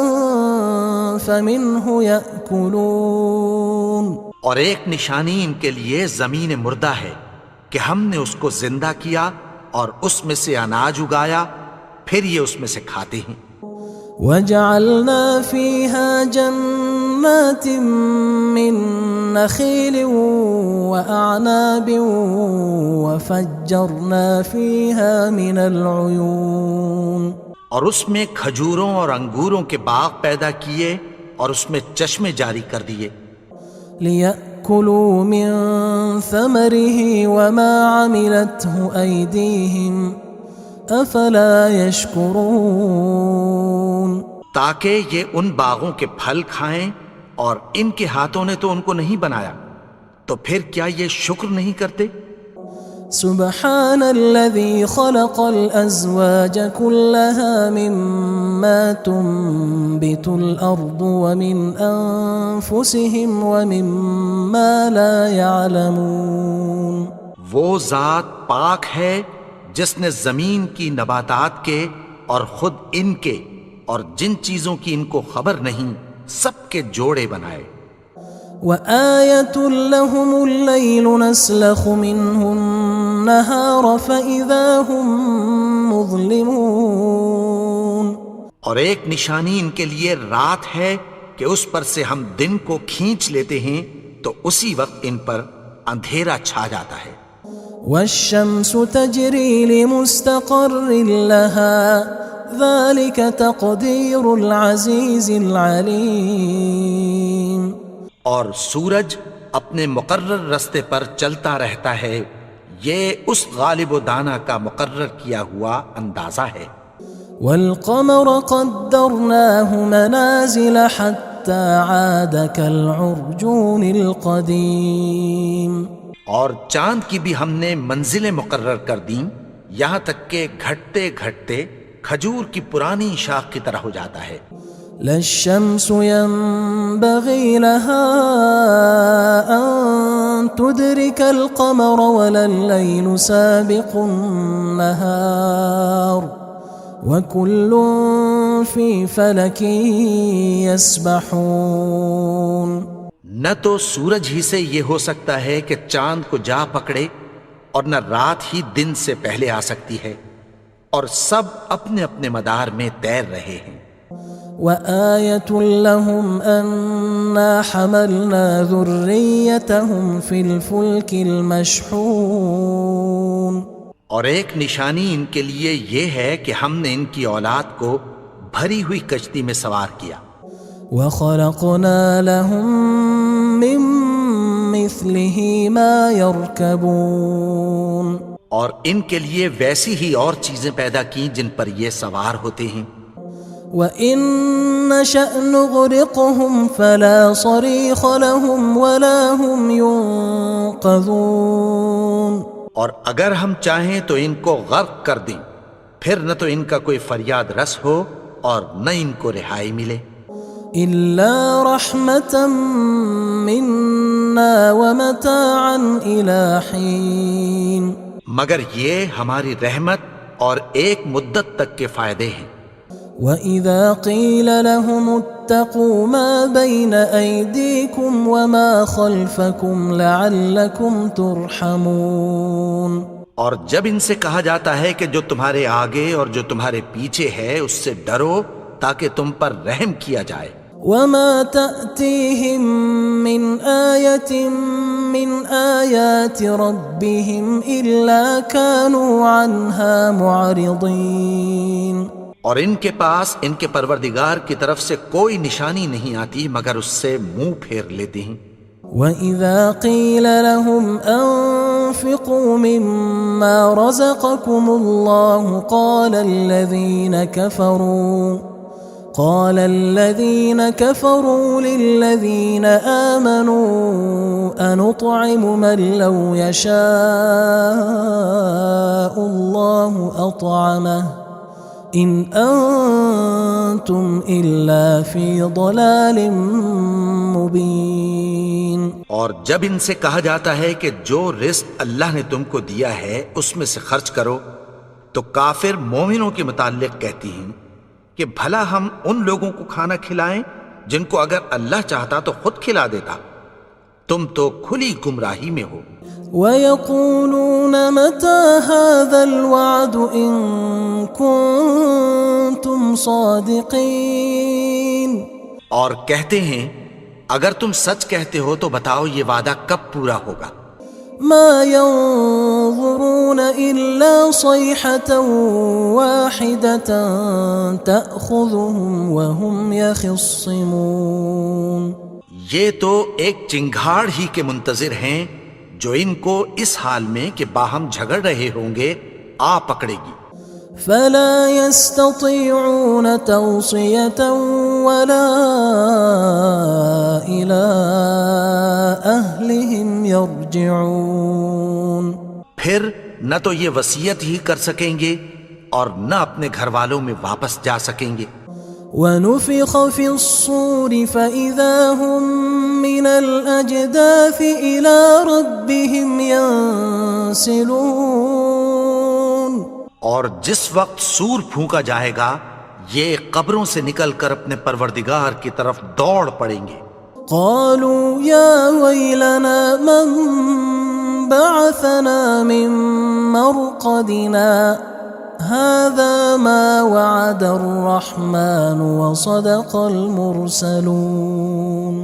فَمِنْهُ يَأْكُلُونَ، اور ایک نشانی ان کے لیے زمین مردہ ہے کہ ہم نے اس کو زندہ کیا اور اس میں سے اناج اگایا، پھر یہ اس میں سے کھاتے ہیں۔ وَجَعَلْنَا فِيهَا جَنَّاتٍ مِّن نَخِيلٍ وَأَعْنَابٍ وَفَجَّرْنَا فِيهَا مِنَ الْعُيُونِ، اور اس میں کھجوروں اور انگوروں کے باغ پیدا کیے اور اس میں چشمے جاری کر دیے۔ لِيَأْكُلُوا مِن ثَمَرِهِ وَمَا عَمِلَتْهُ أَيْدِيهِمْ أَفَلَا يَشْكُرُونَ، تاکہ یہ ان باغوں کے پھل کھائیں، اور ان کے ہاتھوں نے تو ان کو نہیں بنایا، تو پھر کیا یہ شکر نہیں کرتے؟ سبحان الذي خلق الأزواج كلها مما تنبت الأرض ومن أنفسهم ومما لا يعلمون، وہ ذات پاک ہے جس نے زمین کی نباتات کے اور خود ان کے اور جن چیزوں کی ان کو خبر نہیں سب کے جوڑے بنائے۔ وآية لهم الليل نسلخ منه النهار فإذا هم مظلمون، اور ایک نشانی ان کے لیے رات ہے کہ اس پر سے ہم دن کو کھینچ لیتے ہیں تو اسی وقت ان پر اندھیرا چھا جاتا ہے۔ والشمس تجري لمستقر لها ذلك تقدير العزيز العليم، اور سورج اپنے مقرر رستے پر چلتا رہتا ہے، یہ اس غالب و دانا کا مقرر کیا ہوا اندازہ ہے۔ والقمر قدرناه منازل حتى عاد كالعرجون القديم، اور چاند کی بھی ہم نے منزلیں مقرر کر دیں، یہاں تک کہ گھٹتے گھٹتے کھجور کی پرانی شاخ کی طرح ہو جاتا ہے. لا الشمس ينبغي لها أن تدرك القمر ولا الليل سابق النهار وكل في فلك يسبحون. نہ تو سورج ہی سے یہ ہو سکتا ہے کہ چاند کو جا پکڑے اور نہ رات ہی دن سے پہلے آ سکتی ہے، اور سب اپنے اپنے مدار میں تیر رہے ہیں. وآية لهم أنا حملنا ذريتهم في الفلك المشحون. اور ایک نشانی ان کے لیے یہ ہے کہ ہم نے ان کی اولاد کو بھری ہوئی کشتی میں سوار کیا. وخلقنا لهم من مثله ما يركبون. اور ان کے لیے ویسی ہی اور چیزیں پیدا کی جن پر یہ سوار ہوتے ہیں. وَإِن نَّشَأْ نُغْرِقْهُمْ فَلَا صَرِيخَ لَهُمْ وَلَا هُمْ يُنقَذُونَ. اور اگر ہم چاہیں تو ان کو غرق کر دیں، پھر نہ تو ان کا کوئی فریاد رس ہو اور نہ ان کو رہائی ملے. إِلَّا رَحْمَةً مِّنَّا وَمَتَاعًا إِلَى حِينٍ. مگر یہ ہماری رحمت اور ایک مدت تک کے فائدے ہیں. وَإِذَا قِيلَ لَهُمُ اتَّقُوا مَا بَيْنَ أَيْدِيكُمْ وَمَا خَلْفَكُمْ لَعَلَّكُمْ تُرْحَمُونَ. اور جب ان سے کہا جاتا ہے کہ جو تمہارے آگے اور جو تمہارے پیچھے ہے اس سے ڈرو تاکہ تم پر رحم کیا جائے. وَمَا تَأْتِيهِم مِّنْ آيَةٍ مِّنْ آيَاتِ رَبِّهِمْ إِلَّا كَانُوا عَنْهَا مُعْرِضِينَ. اور ان کے پاس ان کے پروردگار کی طرف سے کوئی نشانی نہیں آتی مگر اس سے منہ پھیر لیتے ہیں. وَإِذَا قِيلَ لَهُمْ أَنفِقُوا مِمَّا رَزَقَكُمُ اللَّهُ قال الذين كفروا للذين آمنوا أنطعم من لو يشاء الله أطعمه إن أنتم إلا في ضلال مبين. اور جب ان سے کہا جاتا ہے کہ جو رزق اللہ نے تم کو دیا ہے اس میں سے خرچ کرو، تو کافر مومنوں کے متعلق کہتی ہیں کہ بھلا ہم ان لوگوں کو کھانا کھلائیں جن کو اگر اللہ چاہتا تو خود کھلا دیتا. تم تو کھلی گمراہی میں ہو. وَيَقُولُونَ مَتَى هَذَا الْوَعْدُ إِن كُنتُمْ صَادِقِينَ. اور کہتے ہیں اگر تم سچ کہتے ہو تو بتاؤ یہ وعدہ کب پورا ہوگا. ما ينظرون إلا صيحة واحدة تأخذهم وهم يخصمون. یہ تو ایک چنگھاڑ ہی کے منتظر ہیں جو ان کو اس حال میں کہ باہم جھگڑ رہے ہوں گے آ پکڑے گی. فلا يستطيعون توصية ولا إلى أهلهم يرجعون. پھر نہ تو یہ وصیت ہی کر سکیں گے اور نہ اپنے گھر والوں میں واپس جا سکیں گے. ونفخ في الصور فإذا هم من الأجداث إلى ربهم ينسلون. اور جس وقت سور پھونکا جائے گا یہ قبروں سے نکل کر اپنے پروردگار کی طرف دوڑ پڑیں گے. قالوا يا ويلنا من بعثنا من مرقدنا هذا ما وعد الرحمن وصدق المرسلون.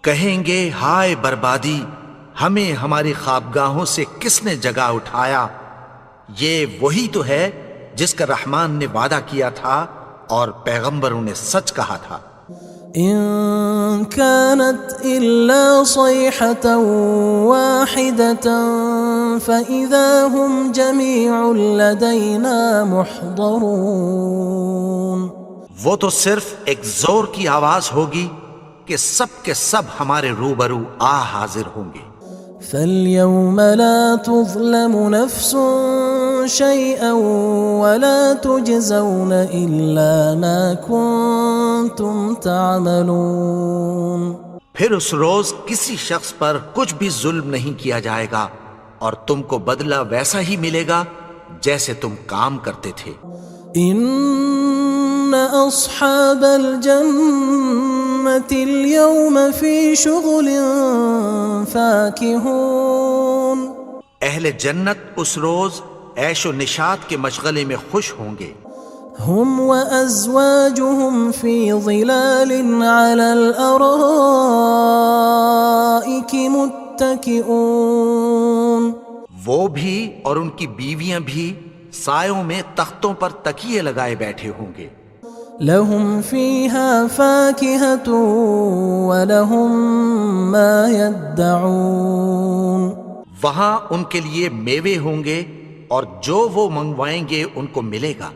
کہیں گے ہائے بربادی، ہمیں ہماری خوابگاہوں سے کس نے جگا اٹھایا؟ یہ وہی تو ہے جس کا رحمان نے وعدہ کیا تھا اور پیغمبروں نے سچ کہا تھا. إن كانت إلا صيحة واحدة فإذا هم جميع لدينا محضرون. وہ تو صرف ایک زور کی آواز ہوگی کہ سب کے سب ہمارے روبرو حاضر ہوں گے. فاليوم لا تظلم نفس شيئا ولا تجزون إلا ما كنتم تعملون. پھر اس روز کسی شخص پر کچھ بھی ظلم نہیں کیا جائے گا اور تم کو بدلہ ویسا ہی ملے گا جیسے تم کام کرتے تھے. إن أصحاب الجنة اليوم في شغل فاكهون. اہل جنت اس روز عیش و نشاط کے مشغلے میں خوش ہوں گے. هم وأزواجهم في ظلال على الأرائك متكئون. وہ بھی اور ان کی بیویاں بھی سایوں میں تختوں پر تکیے لگائے بیٹھے ہوں گے. لهم فيها فاكهة ولهم ما يدعون. وہاں ان کے لیے میوے ہوں گے اور جو وہ منگوائیں گے ان کو ملے گا.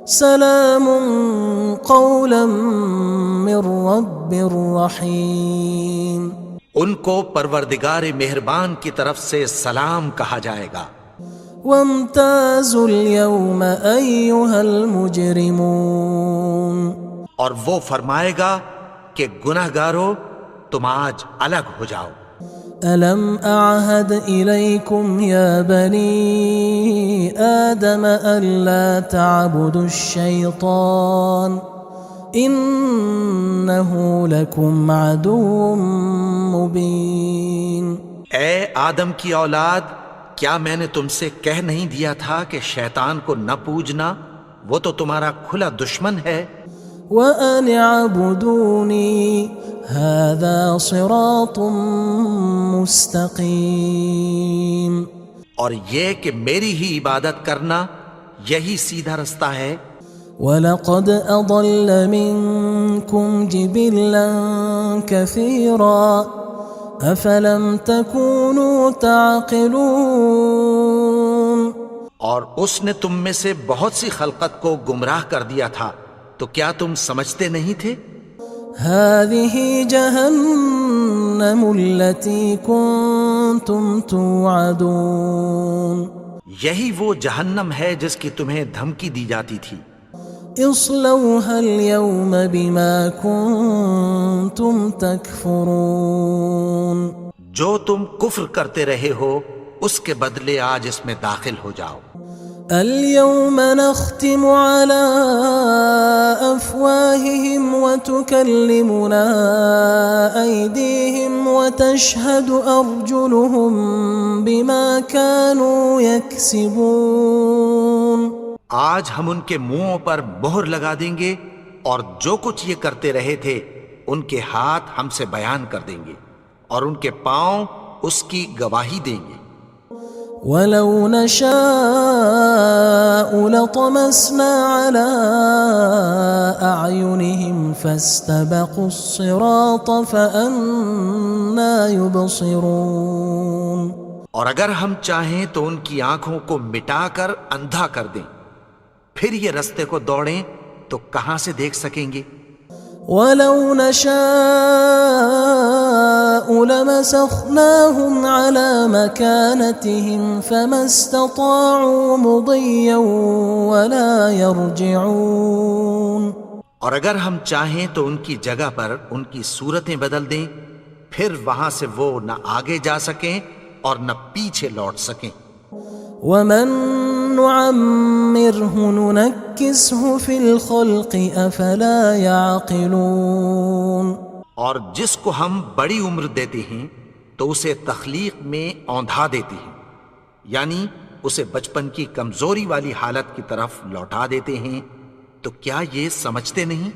سلام قولا من رب رحیم. ان کو پروردگار مہربان کی طرف سے سلام کہا جائے گا. وامتازوا اليوم أيها المجرمون. اور وہ فرمائے گا کہ گناہگارو تم آج الگ ہو جاؤ. ألم أعهد إليكم يا بني آدم ألا تعبدوا الشيطان إنه لكم عدو مبين. اے آدم کی اولاد، کیا میں نے تم سے کہہ نہیں دیا تھا کہ شیطان کو نہ پوجنا، وہ تو تمہارا کھلا دشمن ہے. وَأَنِ اعْبُدُونِي هَذَا صِرَاطٌ مُسْتَقِيمٌ. اور یہ کہ میری ہی عبادت کرنا یہی سیدھا رستہ ہے. وَلَقَدْ أَضَلَّ مِنكُمْ جِبِلًّا كَثِيرًا أَفَلَمْ تَكُونُوا تَعْقِلُونَ. اور اس نے تم میں سے بہت سی خلقت کو گمراہ کر دیا تھا، تو کیا تم سمجھتے نہیں تھے؟ هذه جهنم التي كنتم توعدون. یہی وہ جہنم ہے جس کی تمہیں دھمکی دی جاتی تھی. اصلوها اليوم بما كنتم تكفرون. جو تم کفر کرتے رہے ہو اس کے بدلے آج اس میں داخل ہو جاؤ. اليوم نختم على أفواههم وتكلمنا أيديهم وتشهد أرجلهم بما كانوا يكسبون. آج ہم ان کے منہوں پر مہر لگا دیں گے اور جو کچھ یہ کرتے رہے تھے ان کے ہاتھ ہم سے بیان کر دیں گے اور ان کے پاؤں اس کی گواہی دیں گے. وَلَوْ نَشَاءُ لَطَمَسْنَا عَلَىٰ أَعْيُنِهِمْ فَاسْتَبَقُوا الصِّرَاطَ فَأَنَّىٰ يُبْصِرُونَ. اور اگر ہم چاہیں تو ان کی آنکھوں کو مٹا کر اندھا کر دیں، پھر یہ رستے کو دوڑیں تو کہاں سے دیکھ سکیں گے. وَلَوْ نَشَاءُ لَمَسَخْنَاهُمْ عَلَىٰ مَكَانَتِهِمْ فَمَا اسْتَطَاعُوا مُضِيًّا وَلَا يَرْجِعُونَ. اور اگر ہم چاہیں تو ان کی جگہ پر ان کی صورتیں بدل دیں، پھر وہاں سے وہ نہ آگے جا سکیں اور نہ پیچھے لوٹ سکیں. وَمَن نُعَمِّرْهُ نُنَكِّسْهُ فِي الْخَلْقِ أَفَلَا يَعْقِلُونَ. اور جس کو ہم بڑی عمر دیتے ہیں تو اسے تخلیق میں اوندھا دیتے ہیں، یعنی اسے بچپن کی کمزوری والی حالت کی طرف لوٹا دیتے ہیں. تو کیا یہ سمجھتے نہیں؟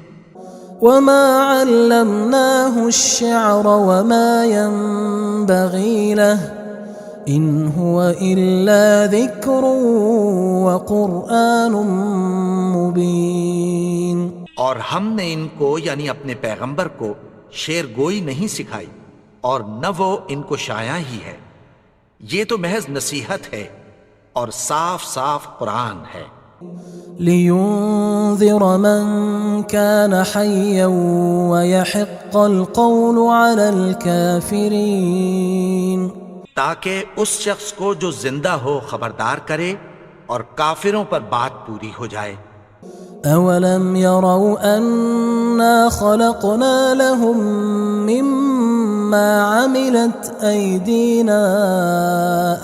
وَمَا عَلَّمْنَاهُ الشِّعْرَ وَمَا يَنبَغِي لَهُ إِنْ هُوَ إِلَّا ذِكْرٌ وَقُرْآنٌ مُبِينٌ. اور ہم نے ان کو یعنی اپنے پیغمبر کو شعر گوئی نہیں سکھائی اور نہ وہ ان کو شایا ہی ہے. یہ تو محض نصیحت ہے اور صاف صاف قرآن ہے. لِيُنذِرَ مَن كَانَ حَيًّا وَيَحِقَّ الْقَوْلُ عَلَى الْكَافِرِينَ. تاکہ اس شخص کو جو زندہ ہو خبردار کرے اور کافروں پر بات پوری ہو جائے۔ أولم يروا أنا خلقنا لهم مما عملت أيدينا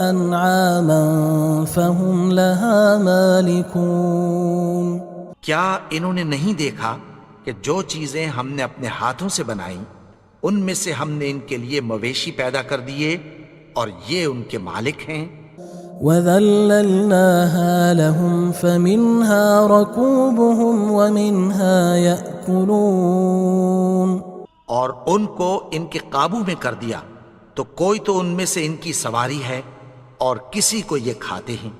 أنعاما فهم لها مالكون؟ کیا انہوں نے نہیں دیکھا کہ جو چیزیں ہم نے اپنے ہاتھوں سے بنائیں ان میں سے ہم نے ان کے لیے مویشی پیدا کر دیے اور یہ ان کے مالک ہیں۔ وَذَلَّلْنَاهَا لَهُمْ فَمِنْهَا رَكُوبُهُمْ وَمِنْهَا يَأْكُلُونَ، اور ان کو ان کے قابو میں کر دیا تو کوئی تو ان میں سے ان کی سواری ہے اور کسی کو یہ کھاتے ہیں۔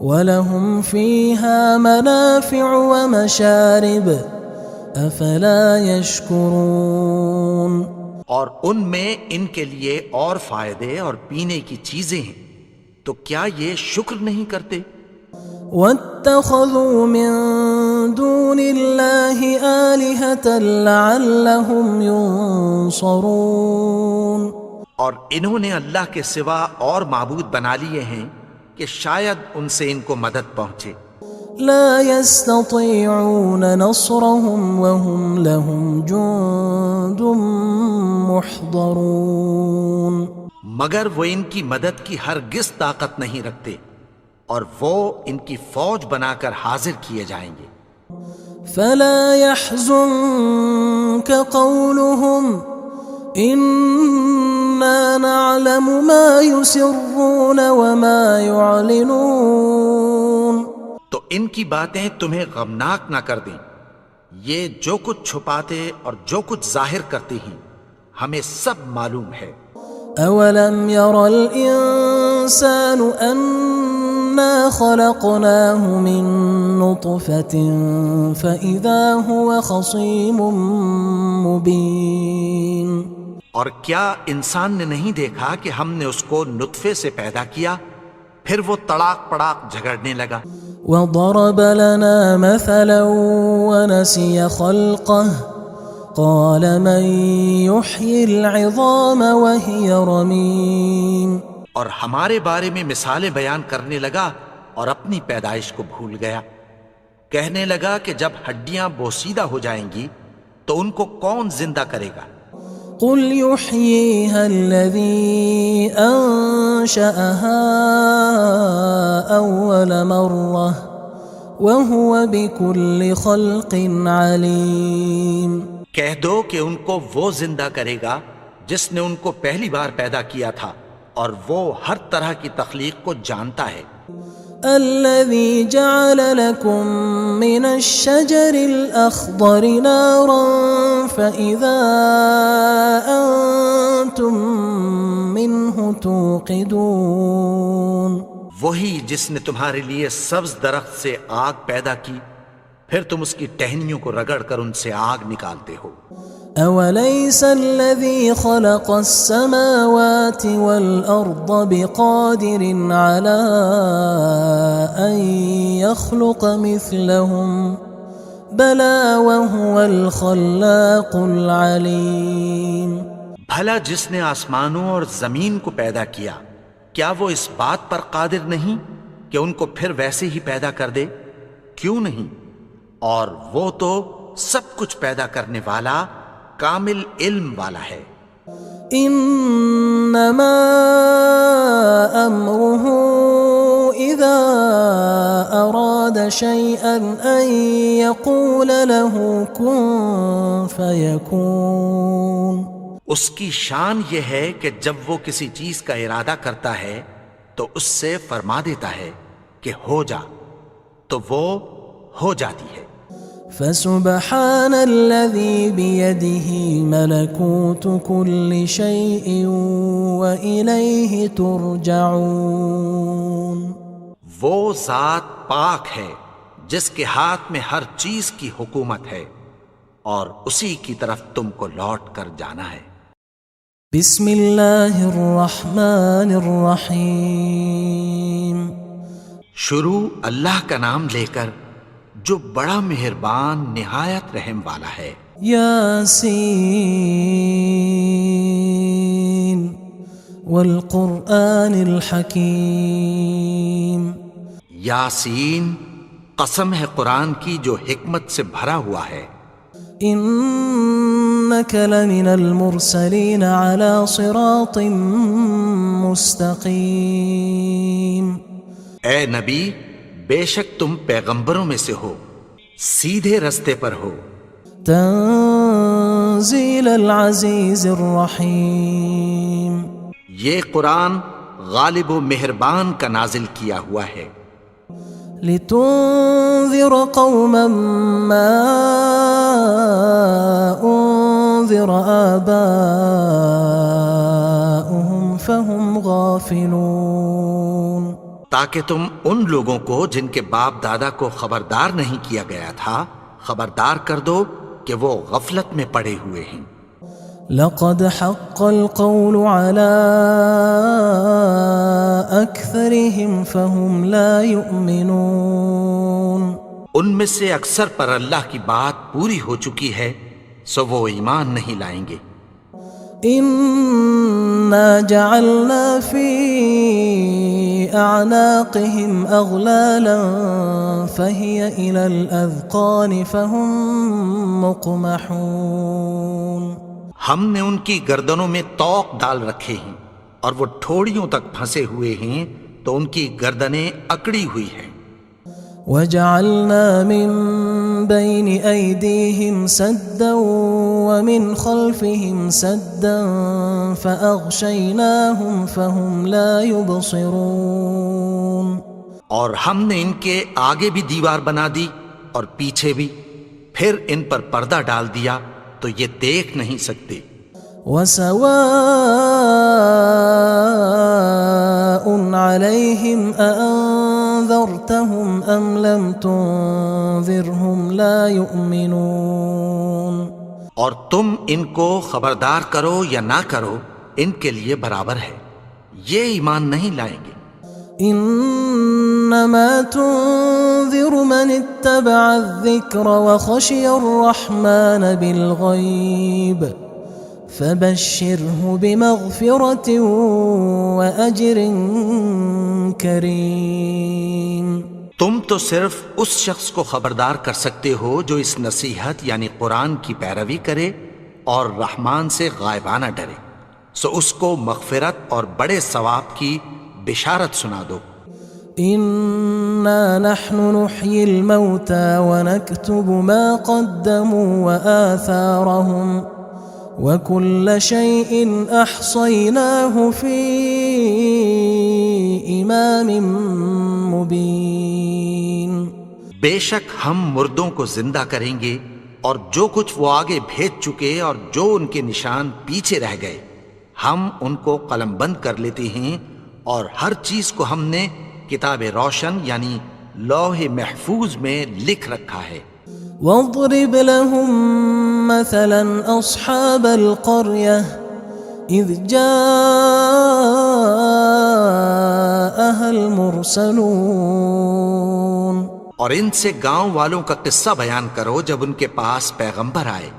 وَلَهُمْ فِيهَا مَنَافِعُ وَمَشَارِبُ أَفَلَا يَشْكُرُونَ، اور ان میں ان کے لیے اور فائدے اور پینے کی چیزیں ہیں، تو کیا یہ شکر نہیں کرتے؟ وَاتَّخَذُوا مِن دُونِ اللَّهِ آلِهَةً لَعَلَّهُمْ يُنصَرُونَ، اور انہوں نے اللہ کے سوا اور معبود بنا لیے ہیں کہ شاید ان سے ان کو مدد پہنچے۔ لا يستطيعون نصرهم وهم لهم جند محضرون، مگر وہ ان کی مدد کی ہرگز طاقت نہیں رکھتے اور وہ ان کی فوج بنا کر حاضر کیے جائیں گے۔ فلا يحزنك قولهم إنا نعلم ما يسرون وما يعلنون، تو ان کی باتیں تمہیں غمناک نہ کر دیں، یہ جو کچھ چھپاتے اور جو کچھ ظاہر کرتے ہیں ہمیں سب معلوم ہے۔ أولم ير الإنسان أنا خلقناه من نطفة فإذا هو خصيم مبين، اور کیا انسان نے نہیں دیکھا کہ ہم نے اس کو نطفے سے پیدا کیا پھر وہ تڑاک پڑاک جھگڑنے لگا۔ وضرب لنا مثلا ونسي خلقه قال من يحيي العظام وهي رميم، اور ہمارے بارے میں مثالیں بیان کرنے لگا اور اپنی پیدائش کو بھول گیا۔ کہنے لگا کہ جب ہڈیاں بوسیدہ ہو جائیں گی تو ان کو کون زندہ کرے گا؟ قل يحييها الذي أنشأها أول مرة وهو بكل خلق عليم، کہہ دو کہ ان کو وہ زندہ کرے گا جس نے ان کو پہلی بار پیدا کیا تھا اور وہ ہر طرح کی تخلیق کو جانتا ہے۔ الذي جعل لكم من الشجر الأخضر نارا فإذا أنتم منه توقدون، وہی جس نے تمہارے لیے سبز درخت سے آگ پیدا کی پھر تم اس کی ٹہنیوں کو رگڑ کر ان سے آگ نکالتے ہو۔ أوليس الذي خلق السماوات والأرض بقادر على أن يخلق مثلهم بلى وهو الخلاق العليم، بھلا جس نے آسمانوں اور زمین کو پیدا کیا کیا وہ اس بات پر قادر نہیں کہ ان کو پھر ویسے ہی پیدا کر دے؟ کیوں نہیں؟ اور وہ تو سب کچھ پیدا کرنے والا کامل علم والا ہے۔ انما امره اذا اراد شيئا ان يقول له كن فيكون، اس کی شان یہ ہے کہ جب وہ کسی چیز کا ارادہ کرتا ہے تو اس سے فرما دیتا ہے کہ ہو جا، تو وہ ہو جاتی ہے۔ فسبحان الذي بيده ملكوت كل شيء وإليه ترجعون، وہ ذات پاک ہے جس کے ہاتھ میں ہر چیز کی حکومت ہے اور اسی کی طرف تم کو لوٹ کر جانا ہے۔ بسم اللہ الرحمن الرحیم، شروع اللہ کا نام لے کر جو بڑا مہربان نہایت رحم والا ہے۔ یاسین والقرآن الحکیم، یاسین، قسم ہے قرآن کی جو حکمت سے بھرا ہوا ہے. إنك لمن المرسلين على صراط مستقيم. اے نبی، بے شک تم پیغمبروں میں سے ہو، سیدھے رستے پر ہو. تنزيل العزيز الرحيم. یہ قرآن غالب و مہربان کا نازل کیا ہوا ہے. لتنذر قوما ما أنذر آباؤهم فهم غافلون. تاکہ تم ان لوگوں کو جن کے باپ دادا کو خبردار نہیں کیا گیا تھا خبردار کر دو کہ وہ غفلت میں پڑے ہوئے ہیں. لقد حق القول على أكثرهم فهم لا يؤمنون. ان میں سے اکثر پر اللہ کی بات پوری ہو چکی ہے سو وہ ایمان نہیں لائیں گے. إنا جعلنا في أعناقهم أغلالا فهي إلى الأذقان فهم مقمحون. ہم نے ان کی گردنوں میں طوق ڈال رکھے ہیں اور وہ ٹھوڑیوں تک پھنسے ہوئے ہیں تو ان کی گردنیں اکڑی ہوئی ہیں. وجعلنا من بين أيديهم سدا ومن خلفهم سدا فأغشيناهم فهم لا يبصرون. اور ہم نے ان کے آگے بھی دیوار بنا دی اور پیچھے بھی، پھر ان پر پردہ ڈال دیا تو یہ دیکھ نہیں سکتے. وسواء عليهم أأنذرتهم أم لم تنذرهم لا يؤمنون. اور تم ان کو خبردار کرو یا نہ کرو ان کے لیے برابر ہے، یہ ایمان نہیں لائیں گے. إنما تنذر من اتبع الذكر وخشي الرحمن بالغيب فبشره بمغفرة وأجر كريم. تم تو صرف اس شخص کو خبردار کر سکتے ہو جو اس نصیحت یعنی قرآن کی پیروی کرے اور رحمان سے غائبانہ ڈرے، سو اس کو مغفرت اور بڑے ثواب کی بشارت سنا دو. إنا نحن نحيي الموتى ونكتب ما قدموا وآثارهم وكل شيء أحصيناه في إمام مبين. بے شک ہم مردوں کو زندہ کریں گے اور جو کچھ وہ آگے بھیج چکے اور جو ان کے نشان پیچھے رہ گئے ہم ان کو قلم بند کر لیتے ہیں، اور ہر چیز کو ہم نے کتاب روشن یعنی لوح محفوظ میں لکھ رکھا ہے. واضرب لهم مثلا أصحاب القرية إذ جاءها المرسلون. اور ان سے گاؤں والوں کا قصہ بیان کرو جب ان کے پاس پیغمبر آئے.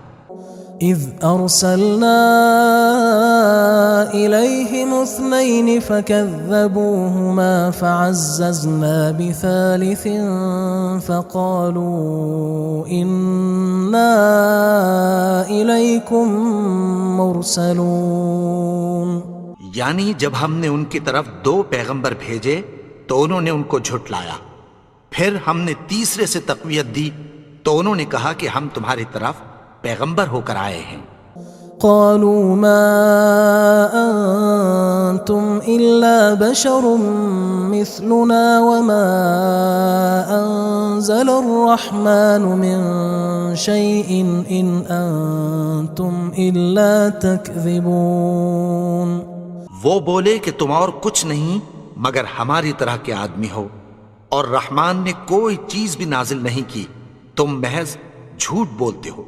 إذ أرسلنا إليهم 2 فكذبوهما فعززنا بثالث فقالوا إنا إليكم مرسلون. یعنی جب ہم نے ان کی طرف 2 پیغمبر بھیجے تو انہوں نے ان کو جھٹلایا، پھر ہم نے تیسرے سے تقویت دی تو انہوں نے کہا کہ ہم تمہاری طرف پیغمبر ہو کر آئے ہیں. قالوا ما أنتم إلا بشر مثلنا وما أنزل الرحمن من شيء إن أنتم إلا تكذبون. وہ بولے کہ تم اور کچھ نہیں مگر ہماری طرح کے آدمی ہو، اور رحمان نے کوئی چیز بھی نازل نہیں کی، تم محض جھوٹ بولتے ہو.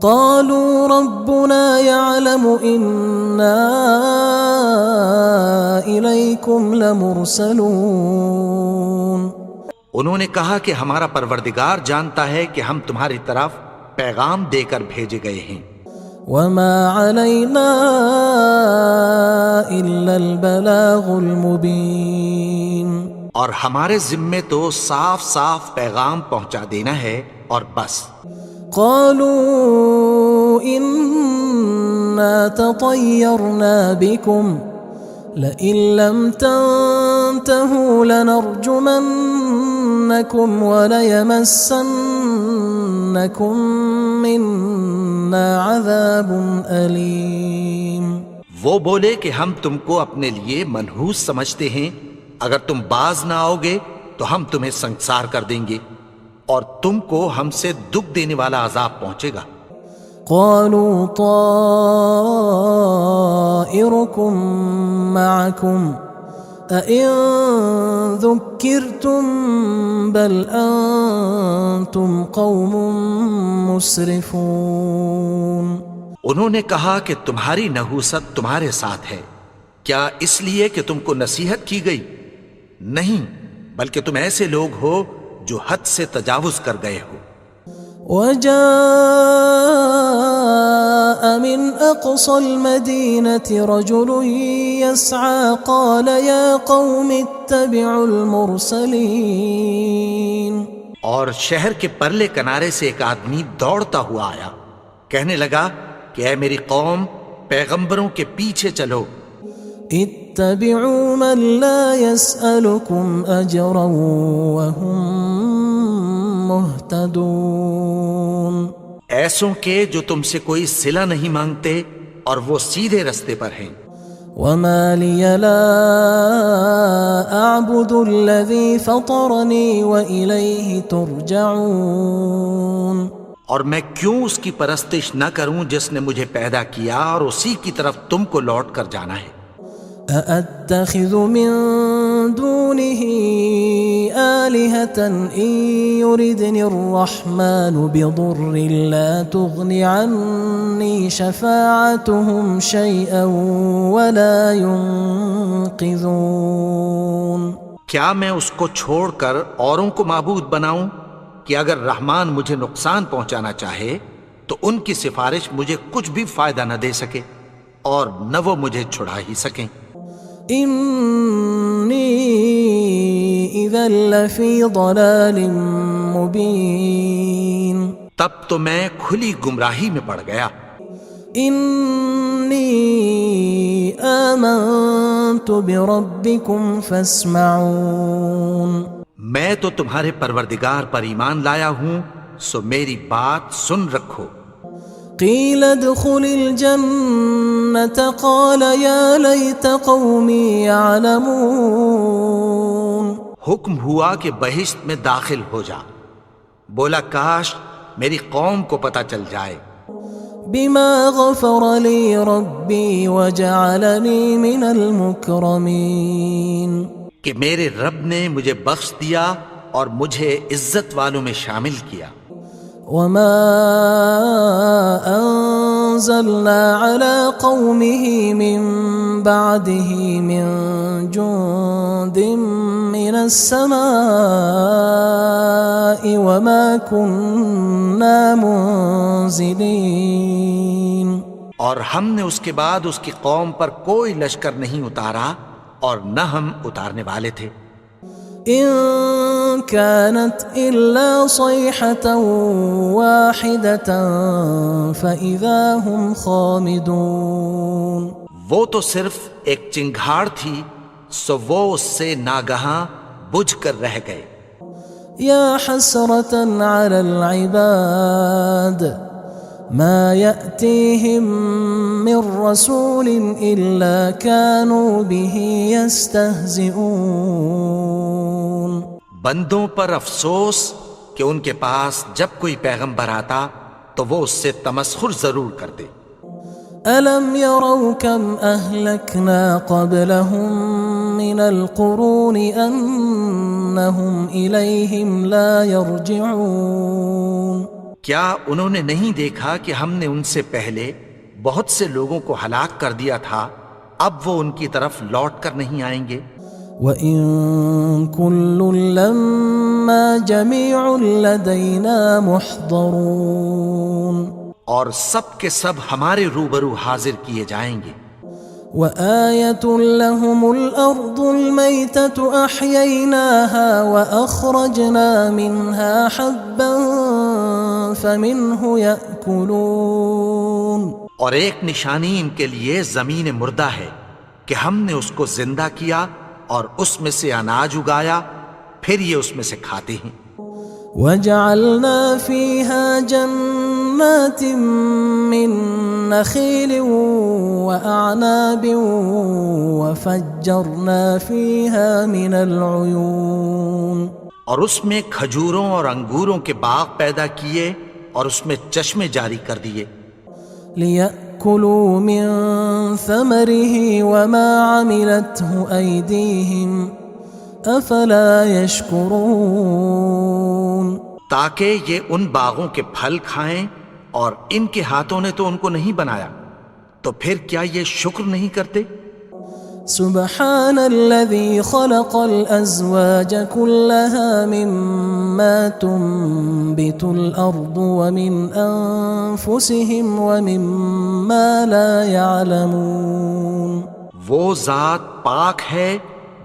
قالوا ربنا يعلم إنا إليكم لمرسلون. انہوں نے کہا کہ ہمارا پروردگار جانتا ہے کہ ہم تمہاری طرف پیغام دے کر بھیجے گئے ہیں. وما علينا إلا البلاغ المبين. اور ہمارے ذمے تو صاف صاف پیغام پہنچا دینا ہے اور بس۔ قالوا إنا تطيرنا بكم لئن لم تنتهوا لنرجمنكم وليمسنكم منا عذاب أليم۔ وہ بولے کہ ہم تم کو اپنے لیے منحوس سمجھتے ہیں، اگر تم باز نہ آؤ گے تو ہم تمہیں سنگسار کر دیں گے اور تم کو ہم سے دکھ دینے والا عذاب پہنچے گا۔ قالوا طائركم معكم أئن ذكرتم بل أنتم قوم مسرفون۔ انہوں نے کہا کہ تمہاری نحوست تمہارے ساتھ ہے، کیا اس لیے کہ تم کو نصیحت کی گئی؟ نہیں، بلکہ تم ایسے لوگ ہو جو حد سے تجاوز کر گئے ہو۔ وجاء من أقصى المدينة رجل يسعى قال يا قوم اتبعوا المرسلين۔ اور شہر کے پرلے کنارے سے ایک آدمی دوڑتا ہوا آیا، کہنے لگا کہ اے میری قوم، پیغمبروں کے پیچھے چلو۔ اتبعوا من لا يسألكم أجرا وهم مهتدون۔ ایسوں کے جو تم سے کوئی صلہ نہیں مانگتے اور وہ سیدھے رستے پر ہیں۔ وما لي لا أعبد الذي فطرني وإليه ترجعون۔ اور میں کیوں اس کی پرستش نہ کروں جس نے مجھے پیدا کیا اور اسی کی طرف تم کو لوٹ کر جانا ہے۔ أأتخذ من دونه آلهة إن يردني الرحمن بضر لا تغن عني شفاعتهم شيئا ولا ينقذون۔ کیا میں اس کو چھوڑ کر اوروں کو معبود بناؤں کہ اگر رحمان مجھے نقصان پہنچانا چاہے تو ان کی سفارش مجھے کچھ بھی فائدہ نہ دے سکے اور نہ وہ مجھے چھڑا ہی سکیں۔ إني إذا لفي ضلال مبين۔ تب تو میں کھلی گمراہی میں پڑ گیا۔ إني آمنت بربكم فاسمعون۔ میں تو تمہارے پروردگار پر ایمان لایا ہوں، سو میری بات سن رکھو۔ قيل ادخل الجنة قال يا ليت قومي يعلمون۔ حکم ہوا کہ بہشت میں داخل ہو جا، بولا کاش میری قوم کو پتہ چل جائے۔ بما غفر لي ربي وجعلني من المكرمين۔ کہ میرے رب نے مجھے بخش دیا اور مجھے عزت والوں میں شامل کیا۔ وما أنزلنا على قومه من بعده من جند من السماء وما كنا منزلين۔ اور ہم نے اس کے بعد اس کی قوم پر کوئی لشکر نہیں اتارا اور نہ ہم اتارنے والے تھے۔ إن كانت إلا صيحة واحدة فإذا هم خامدون۔ وہ تو صرف ایک چنگھاڑ تھی، سو وہ اس سے ناگہاں بجھ کر رہ گئے۔ يا حسرة على العباد ما يأتيهم من رسول إلا كانوا به يستهزئون۔ بندوں پر افسوس کہ ان کے پاس جب کوئی پیغمبر آتا تو وہ اس سے تمسخر ضرور کرتے۔ ألم يروا كم أهلكنا قبلهم من القرون أنهم إليهم لا يرجعون۔ کیا انہوں نے نہیں دیکھا کہ ہم نے ان سے پہلے بہت سے لوگوں کو ہلاک کر دیا تھا، اب وہ ان کی طرف لوٹ کر نہیں آئیں گے۔ وَإِن كُلٌّ لَمَّا جَمِيعٌ لَدَيْنَا مُحْضَرُونَ۔ اور سب کے سب ہمارے روبرو حاضر کیے جائیں گے۔ وآية لهم الأرض الميتة أحييناها وأخرجنا منها حبا فمنه يأكلون. اور ایک نشانی ان کے لیے زمین مردہ ہے کہ ہم نے اس کو زندہ کیا اور اس میں سے اناج اگایا، پھر یہ اس میں سے کھاتے ہیں. وجعلنا فيها جنات من نخيل وأعناب وفجرنا فيها من العيون. اور اس میں کھجوروں اور انگوروں کے باغ پیدا کیے اور اس میں چشمے جاری کر دیے. ليأكلوا من ثمره وما عملته أيديهم أفلا يشكرون. تاکہ یہ ان باغوں کے پھل کھائیں اور ان کے ہاتھوں نے تو ان کو نہیں بنایا، تو پھر کیا یہ شکر نہیں کرتے؟ سبحان الذي خلق الأزواج كلها مما تنبت الأرض ومن أنفسهم ومما لا يعلمون. وہ ذات پاک ہے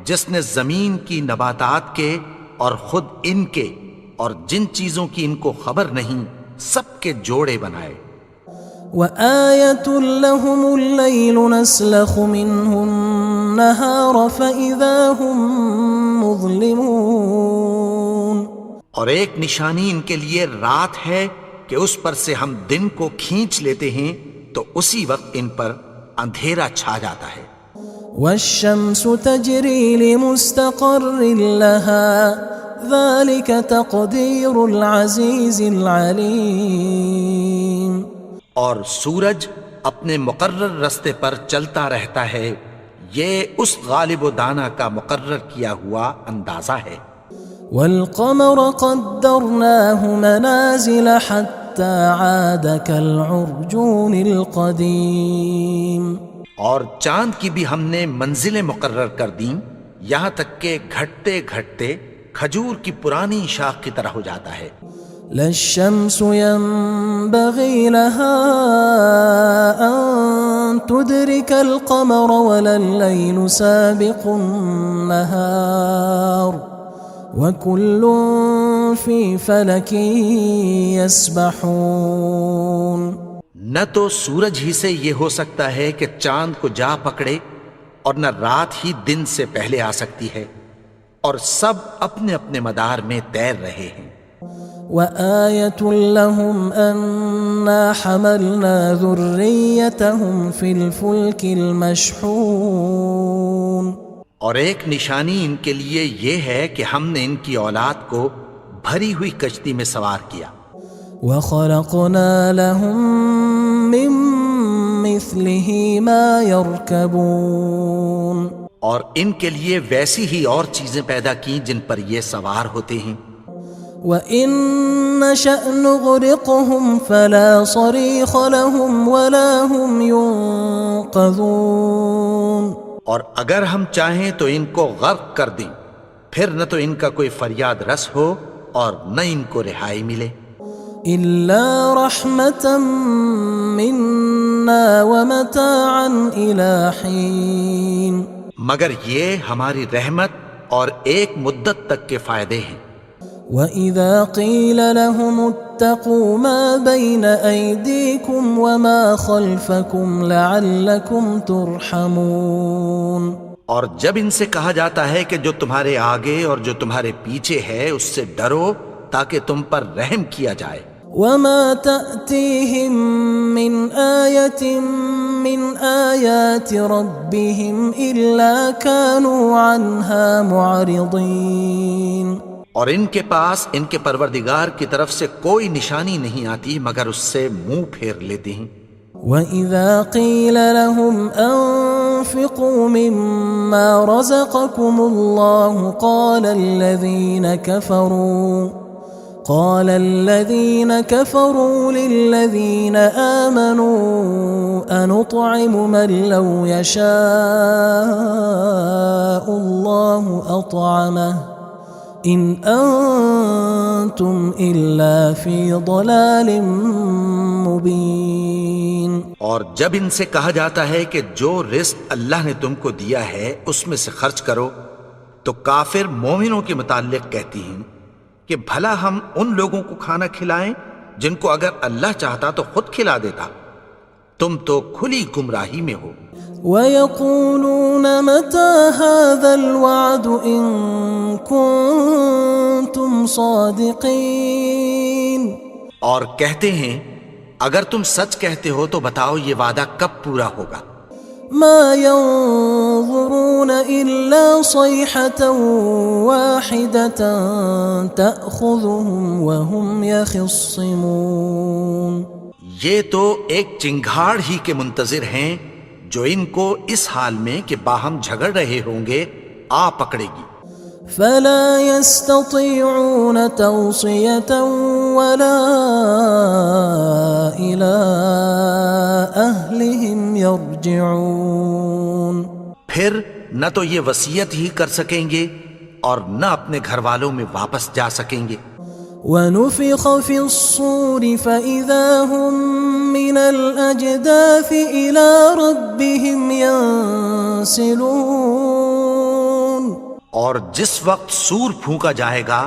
جس نے زمین کی نباتات کے اور خود ان کے اور جن چیزوں کی ان کو خبر نہیں سب کے جوڑے بنائے. وآية لهم الليل نسلخ منه النهار فإذا هم مظلمون. اور ایک نشانی ان کے لیے رات ہے کہ اس پر سے ہم دن کو کھینچ لیتے ہیں تو اسی وقت ان پر اندھیرا چھا جاتا ہے. والشمس تجري لمستقر لها ذلك تقدير العزيز العليم. اور سورج اپنے مقرر رستے پر چلتا رہتا ہے، یہ اس غالب و دانا کا مقرر کیا ہوا اندازہ ہے. والقمر قدرناه منازل حتى عاد كالعرجون القديم. اور چاند کی بھی ہم نے منزلیں مقرر کر دیں یہاں تک کہ گھٹتے گھٹتے کھجور کی پرانی شاخ کی طرح ہو جاتا ہے. لا الشمس ينبغي لها أن تدرك القمر ولا الليل سابق النهار وكل في فلك يسبحون. نہ تو سورج ہی سے یہ ہو سکتا ہے کہ چاند کو جا پکڑے اور نہ رات ہی دن سے پہلے آ سکتی ہے، اور سب اپنے اپنے مدار میں تیر رہے ہیں. وآية لهم أنا حملنا ذريتهم في الفلك المشحون. اور ایک نشانی ان کے لیے یہ ہے کہ ہم نے ان کی اولاد کو بھری ہوئی کشتی میں سوار کیا. وخلقنا لهم من مثله ما يركبون. اور ان کے لیے ویسی ہی اور چیزیں پیدا کی جن پر یہ سوار ہوتے ہیں. وَإِن نَّشَأْ نُغْرِقْهُمْ فَلَا صَرِيخَ لَهُمْ وَلَا هُمْ يُنقَذُونَ. اور اگر ہم چاہیں تو ان کو غرق کر دیں، پھر نہ تو ان کا کوئی فریاد رس ہو اور نہ ان کو رہائی ملے. إِلَّا رَحْمَةً مِّنَّا وَمَتَاعًا إِلَى حِينٍ. مگر یہ ہماری رحمت اور ایک مدت تک کے فائدے ہیں. وَإِذَا قِيلَ لَهُمُ اتَّقُوا مَا بَيْنَ أَيْدِيكُمْ وَمَا خَلْفَكُمْ لَعَلَّكُمْ تُرْحَمُونَ. اور جب ان سے کہا جاتا ہے کہ جو تمہارے آگے اور جو تمہارے پیچھے ہے اس سے ڈرو تاکہ تم پر رحم کیا جائے. وَمَا تَأْتِيهِم مِّنْ آيَةٍ مِّنْ آيَاتِ رَبِّهِمْ إِلَّا كَانُوا عَنْهَا مُعْرِضِينَ. اور ان کے پاس ان کے پروردگار کی طرف سے کوئی نشانی نہیں آتی مگر اس سے منہ پھیر لیتے ہیں. وَإِذَا قِيلَ لَهُمْ أَنفِقُوا مِمَّا رَزَقَكُمُ اللَّهُ قال الذين كفروا للذين آمنوا أنطعم من لو يشاء الله أطعمه إن أنتم إلا في ضلال مبين. اور جب ان سے کہا جاتا ہے کہ جو رزق اللہ نے تم کو دیا ہے اس میں سے خرچ کرو، تو کافر مومنوں کے متعلق کہتی ہیں کہ بھلا ہم ان لوگوں کو کھانا کھلائیں جن کو اگر اللہ چاہتا تو خود کھلا دیتا. تم تو کھلی گمراہی میں ہو. وَيَقُولُونَ مَتَى هَذَا الْوَعْدُ إِن كُنتُمْ صَادِقِينَ. اور کہتے ہیں اگر تم سچ کہتے ہو تو بتاؤ یہ وعدہ کب پورا ہوگا. مَا يَنظُرُونَ إِلَّا صَيْحَةً وَاحِدَةً تَأْخُذُهُمْ وَهُمْ يَخِصِّمُونَ. یہ تو ایک چنگھاڑ ہی کے منتظر ہیں جو ان کو اس حال میں کہ باہم جھگڑ رہے ہوں گے آ پکڑے گی. فلا يستطيعون توصية ولا إلى أهلهم يرجعون. پھر نہ تو یہ وصیت ہی کر سکیں گے اور نہ اپنے گھر والوں میں واپس جا سکیں گے. ونفخ في الصور فإذا هم من الأجداث إلى ربهم ينسلون. اور جس وقت سور پھونکا جائے گا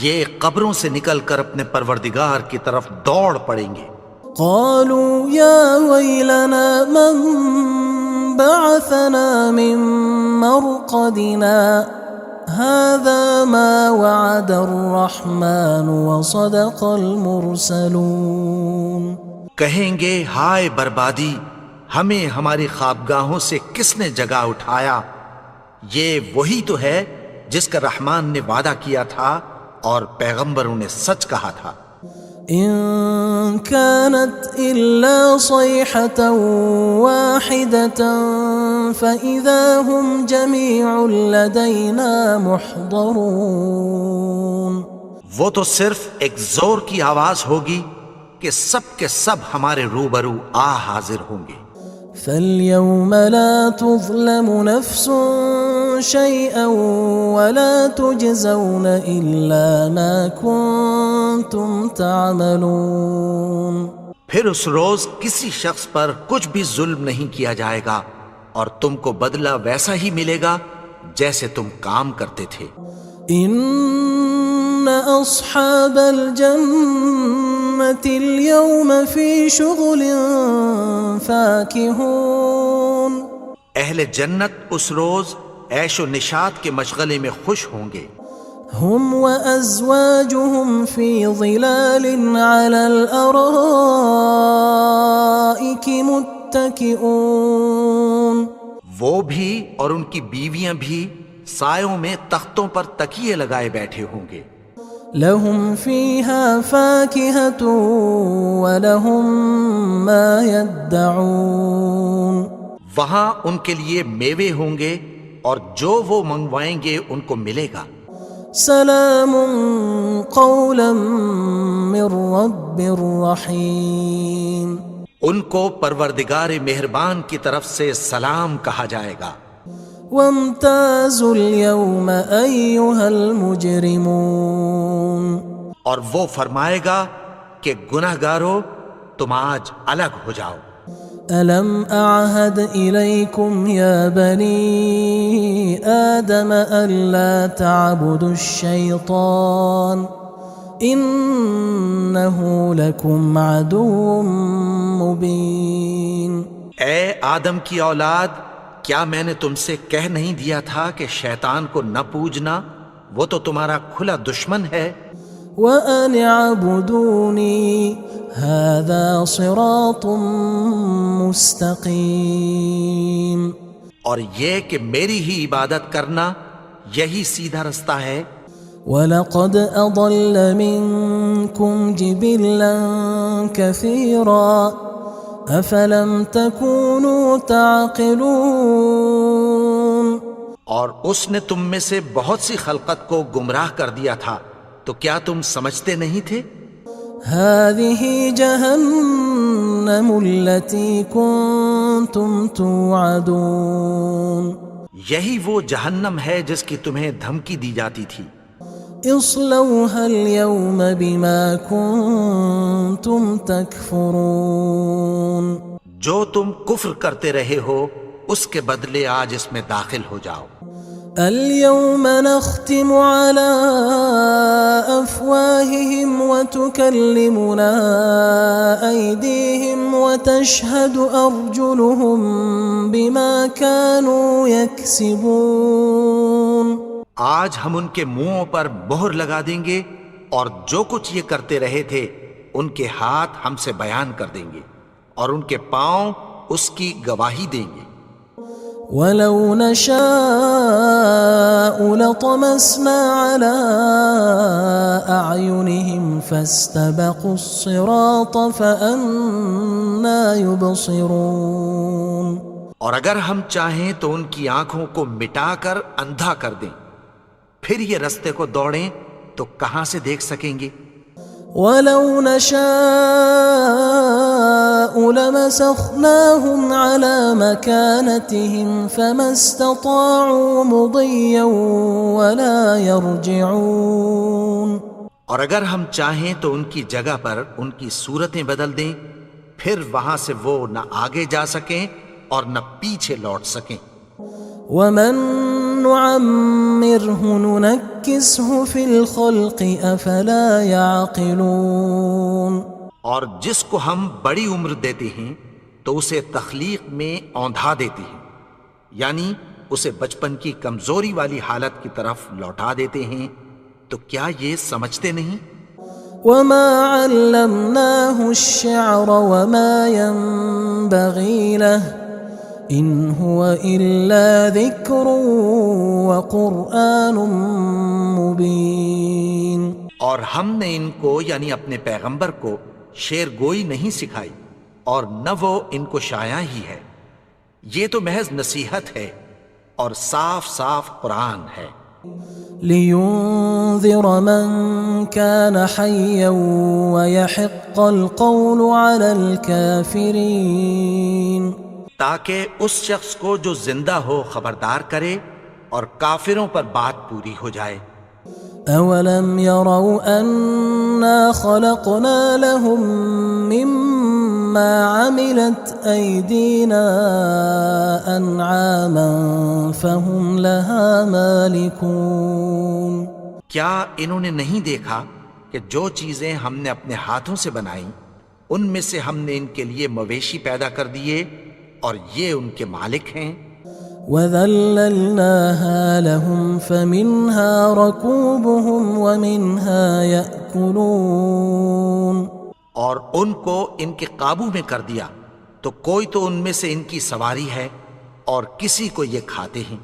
یہ قبروں سے نکل کر اپنے پروردگار کی طرف دوڑ پڑیں گے. قالوا يا ويلنا من بعثنا من مرقدنا هذا ما وعد الرحمن وصدق المرسلون. کہیں گے ہائے بربادی، ہمیں ہماری خوابگاہوں سے کس نے جگا اٹھایا. یہ وہی تو ہے جس کا رحمان نے وعدہ کیا تھا اور پیغمبروں نے سچ کہا تھا. إن كانت إلا صيحة واحدة فإذا هم جميع لدينا محضرون. وہ تو صرف ایک زور کی آواز ہوگی کہ سب کے سب ہمارے روبرو حاضر ہوں گے. فاليوم لا تظلم نفس شيئا ولا تجزون إلا ما كنتم تعملون. پھر اس روز کسی شخص پر کچھ بھی ظلم نہیں کیا جائے گا اور تم کو بدلہ ویسا ہی ملے گا جیسے تم کام کرتے تھے. إن أصحاب الجنة اليوم في شغل فاكهون. اہل جنت اس روز عیش و نشاط کے مشغلے میں خوش ہوں گے. هم وأزواجهم في ظلال على الأرائك متكئون. وہ بھی اور ان کی بیویاں بھی سایوں میں تختوں پر تکیے لگائے بیٹھے ہوں گے. لهم فيها فاكهة ولهم ما يدعون. وہاں ان کے لیے میوے ہوں گے اور جو وہ منگوائیں گے ان کو ملے گا. سلام قولا من رب رحیم. ان کو پروردگار مہربان کی طرف سے سلام کہا جائے گا. وامتازوا اليوم أيها المجرمون. اور وہ فرمائے گا کہ گناہگارو تم آج الگ ہو جاؤ. ألم أعهد إليكم يا بني آدم ألا تعبدوا الشيطان إنه لكم عدو مبين. اے آدم کی اولاد، کیا میں نے تم سے کہہ نہیں دیا تھا کہ شیطان کو نہ پوجنا، وہ تو تمہارا کھلا دشمن ہے. وَأَنِ اعْبُدُونِي هَذَا صِرَاطٌ مُسْتَقِيمٌ. اور یہ کہ میری ہی عبادت کرنا یہی سیدھا رستہ ہے. وَلَقَدْ أَضَلَّ مِنْكُمْ جِبِلًّا كَثِيرًا أَفَلَمْ تَكُونُوا تَعْقِلُونَ. اور اس نے تم میں سے بہت سی خلقت کو گمراہ کر دیا تھا، تو کیا تم سمجھتے نہیں تھے؟ هذه جهنم التي كنتم توعدون. یہی وہ جہنم ہے جس کی تمہیں دھمکی دی جاتی تھی. اصلوها اليوم بما كنتم تكفرون جو تم کفر کرتے رہے ہو اس کے بدلے آج اس میں داخل ہو جاؤ. اليوم نختم على أفواههم وتكلمنا أيديهم وتشهد أرجلهم بما كانوا يكسبون. آج ہم ان کے منہوں پر مہر لگا دیں گے اور جو کچھ یہ کرتے رہے تھے ان کے ہاتھ ہم سے بیان کر دیں گے اور ان کے پاؤں اس کی گواہی دیں گے. وَلَوْ نَشَاءُ لَطَمَسْنَا عَلَىٰ أَعْيُنِهِمْ فَاسْتَبَقُوا الصِّرَاطَ فَأَنَّىٰ يُبْصِرُونَ. اور اگر ہم چاہیں تو ان کی آنکھوں کو مٹا کر اندھا کر دیں، پھر یہ رستے کو دوڑیں تو کہاں سے دیکھ سکیں گے. وَلَوْ نَشَاءُ لَمَسَخْنَاهُمْ عَلَىٰ مَكَانَتِهِمْ فَمَا اسْتَطَاعُوا مُضِيًّا وَلَا يَرْجِعُونَ. اور اگر ہم چاہیں تو ان کی جگہ پر ان کی صورتیں بدل دیں، پھر وہاں سے وہ نہ آگے جا سکیں اور نہ پیچھے لوٹ سکیں. وَمَن نُعَمِّرْهُ نُنَكِّسْهُ فِي الْخَلْقِ أَفَلَا يَعْقِلُونَ. اور جس کو ہم بڑی عمر دیتے ہیں تو اسے تخلیق میں اوندھا دیتے ہیں، یعنی اسے بچپن کی کمزوری والی حالت کی طرف لوٹا دیتے ہیں. تو کیا یہ سمجھتے نہیں؟ وَمَا عَلَّمْنَاهُ الشِّعْرَ وَمَا يَنبَغِي لَهُ إِنْ هُوَ إِلَّا ذِكْرٌ وَقُرْآنٌ مُبِينٌ. اور ہم نے ان کو یعنی اپنے پیغمبر کو شعر گوئی نہیں سکھائی اور نہ وہ ان کو شایع ہی ہے. یہ تو محض نصیحت ہے اور صاف صاف قرآن ہے. لِيُنذِرَ مَن كَانَ حَيًّا وَيَحِقَّ الْقَوْلُ عَلَى الْكَافِرِينَ. تاکہ اس شخص کو جو زندہ ہو خبردار کرے اور کافروں پر بات پوری ہو جائے. أَوَلَمْ يَرَوْا أَنَّا خَلَقْنَا لَهُم مِّمَّا عَمِلَتْ أَيْدِينَا أَنْعَامًا فَهُمْ لَهَا مَالِكُونَ. کیا انہوں نے نہیں دیکھا کہ جو چیزیں ہم نے اپنے ہاتھوں سے بنائیں ان میں سے ہم نے ان کے لیے مویشی پیدا کر دیے اور یہ ان کے مالک ہیں. وَذَلَّلْنَاهَا لَهُمْ فَمِنْهَا رَكُوبُهُمْ وَمِنْهَا يَأْكُلُونَ. اور ان کو ان کے قابو میں کر دیا تو کوئی تو ان میں سے ان کی سواری ہے اور کسی کو یہ کھاتے ہیں.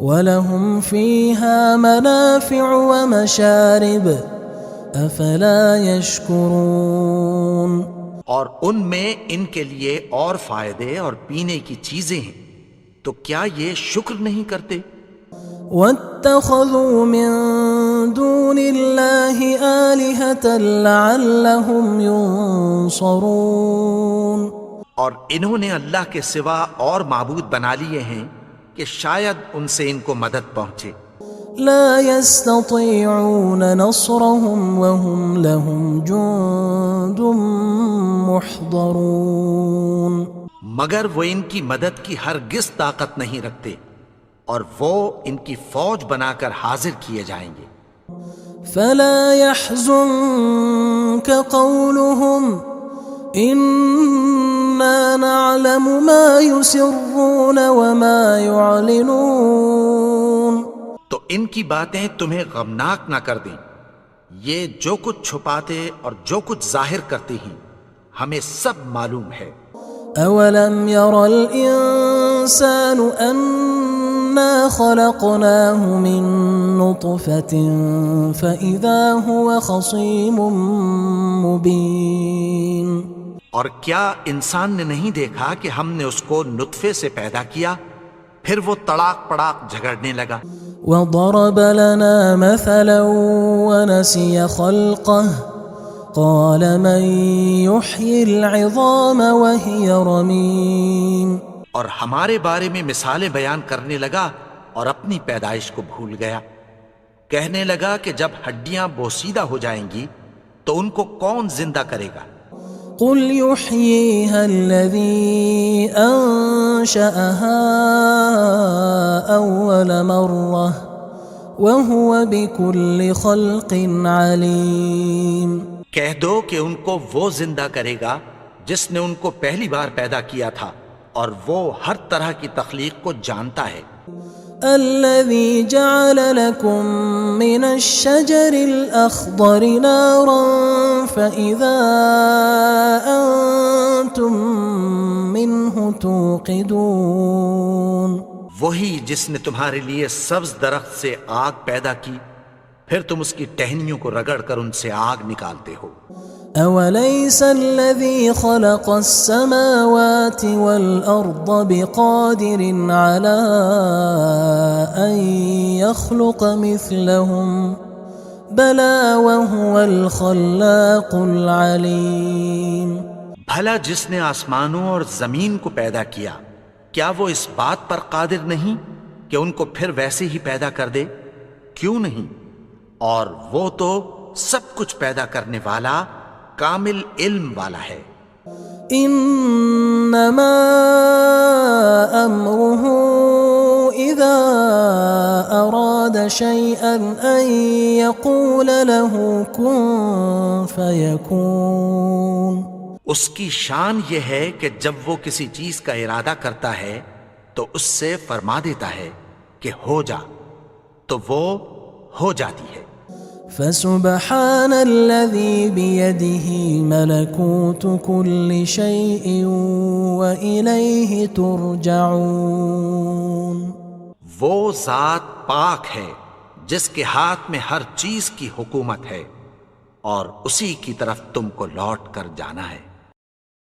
وَلَهُمْ فِيهَا مَنَافِعُ وَمَشَارِبُ أَفَلَا يَشْكُرُونَ. اور ان میں ان کے لیے اور فائدے اور پینے کی چیزیں ہیں، تو کیا یہ شکر نہیں کرتے؟ وَاتَّخَذُوا مِن دُونِ اللَّهِ آلِهَةً لَعَلَّهُمْ يُنصَرُونَ. اور انہوں نے اللہ کے سوا اور معبود بنا لیے ہیں کہ شاید ان سے ان کو مدد پہنچے. لا يستطيعون نصرهم وهم لهم جند محضرون. مگر وہ ان کی مدد کی ہرگز طاقت نہیں رکھتے اور وہ ان کی فوج بنا کر حاضر کیے جائیں گے. فلا يحزنك قولهم إنا نعلم ما يسرون وما يعلنون. تو ان کی باتیں تمہیں غمناک نہ کر دیں. یہ جو کچھ چھپاتے اور جو کچھ ظاہر کرتے ہیں ہمیں سب معلوم ہے. أَوَلَمْ يَرَ الْإِنسَانُ أَنَّا خَلَقْنَاهُ مِن نُّطْفَةٍ فَإِذَا هُوَ خَصِيمٌ مُّبِينٌ. اور کیا انسان نے نہیں دیکھا کہ ہم نے اس کو نطفے سے پیدا کیا، پھر وہ تڑاک پڑاک جھگڑنے لگا. وَضَرَبَ لَنَا مَثَلًا وَنَسِيَ خَلْقَهُ قَالَ مَن يُحْيِي الْعِظَامَ وَهِيَ رَمِيمٌ. اور ہمارے بارے میں مثالیں بیان کرنے لگا اور اپنی پیدائش کو بھول گیا. کہنے لگا کہ جب ہڈیاں بوسیدہ ہو جائیں گی تو ان کو کون زندہ کرے گا؟ قل يحييها الذي أنشأها أول مرة وهو بكل خلق عليم۔ کہہ دو کہ ان کو وہ زندہ کرے گا جس نے ان کو پہلی بار پیدا کیا تھا، اور وہ ہر طرح کی تخلیق کو جانتا ہے۔ الذي جعل لكم من الشجر الأخضر نارا فإذا أنتم منه توقدون۔ وہی جس نے تمہارے لیے سبز درخت سے آگ پیدا کی، پھر تم اس کی ٹہنیوں کو رگڑ کر ان سے آگ نکالتے ہو۔ أوليس الذي خلق السماوات والأرض بقادر على أن يخلق مثلهم بلى وهو الخلاق العليم۔ بھلا جس نے آسمانوں اور زمین کو پیدا کیا، کیا وہ اس بات پر قادر نہیں کہ ان کو پھر ویسے ہی پیدا کر دے؟ کیوں نہیں؟ اور وہ تو سب کچھ پیدا کرنے والا، کامل علم والا ہے۔ انما امره اذا اراد شيئا ان يقول له كن فيكون۔ اس کی شان یہ ہے کہ جب وہ کسی چیز کا ارادہ کرتا ہے تو اس سے فرما دیتا ہے کہ ہو جا، تو وہ ہو جاتی ہے۔ فسبحان الذي بيده ملكوت كل شيء وإليه ترجعون۔ وہ ذات پاک ہے جس کے ہاتھ میں ہر چیز کی حکومت ہے، اور اسی کی طرف تم کو لوٹ کر جانا ہے۔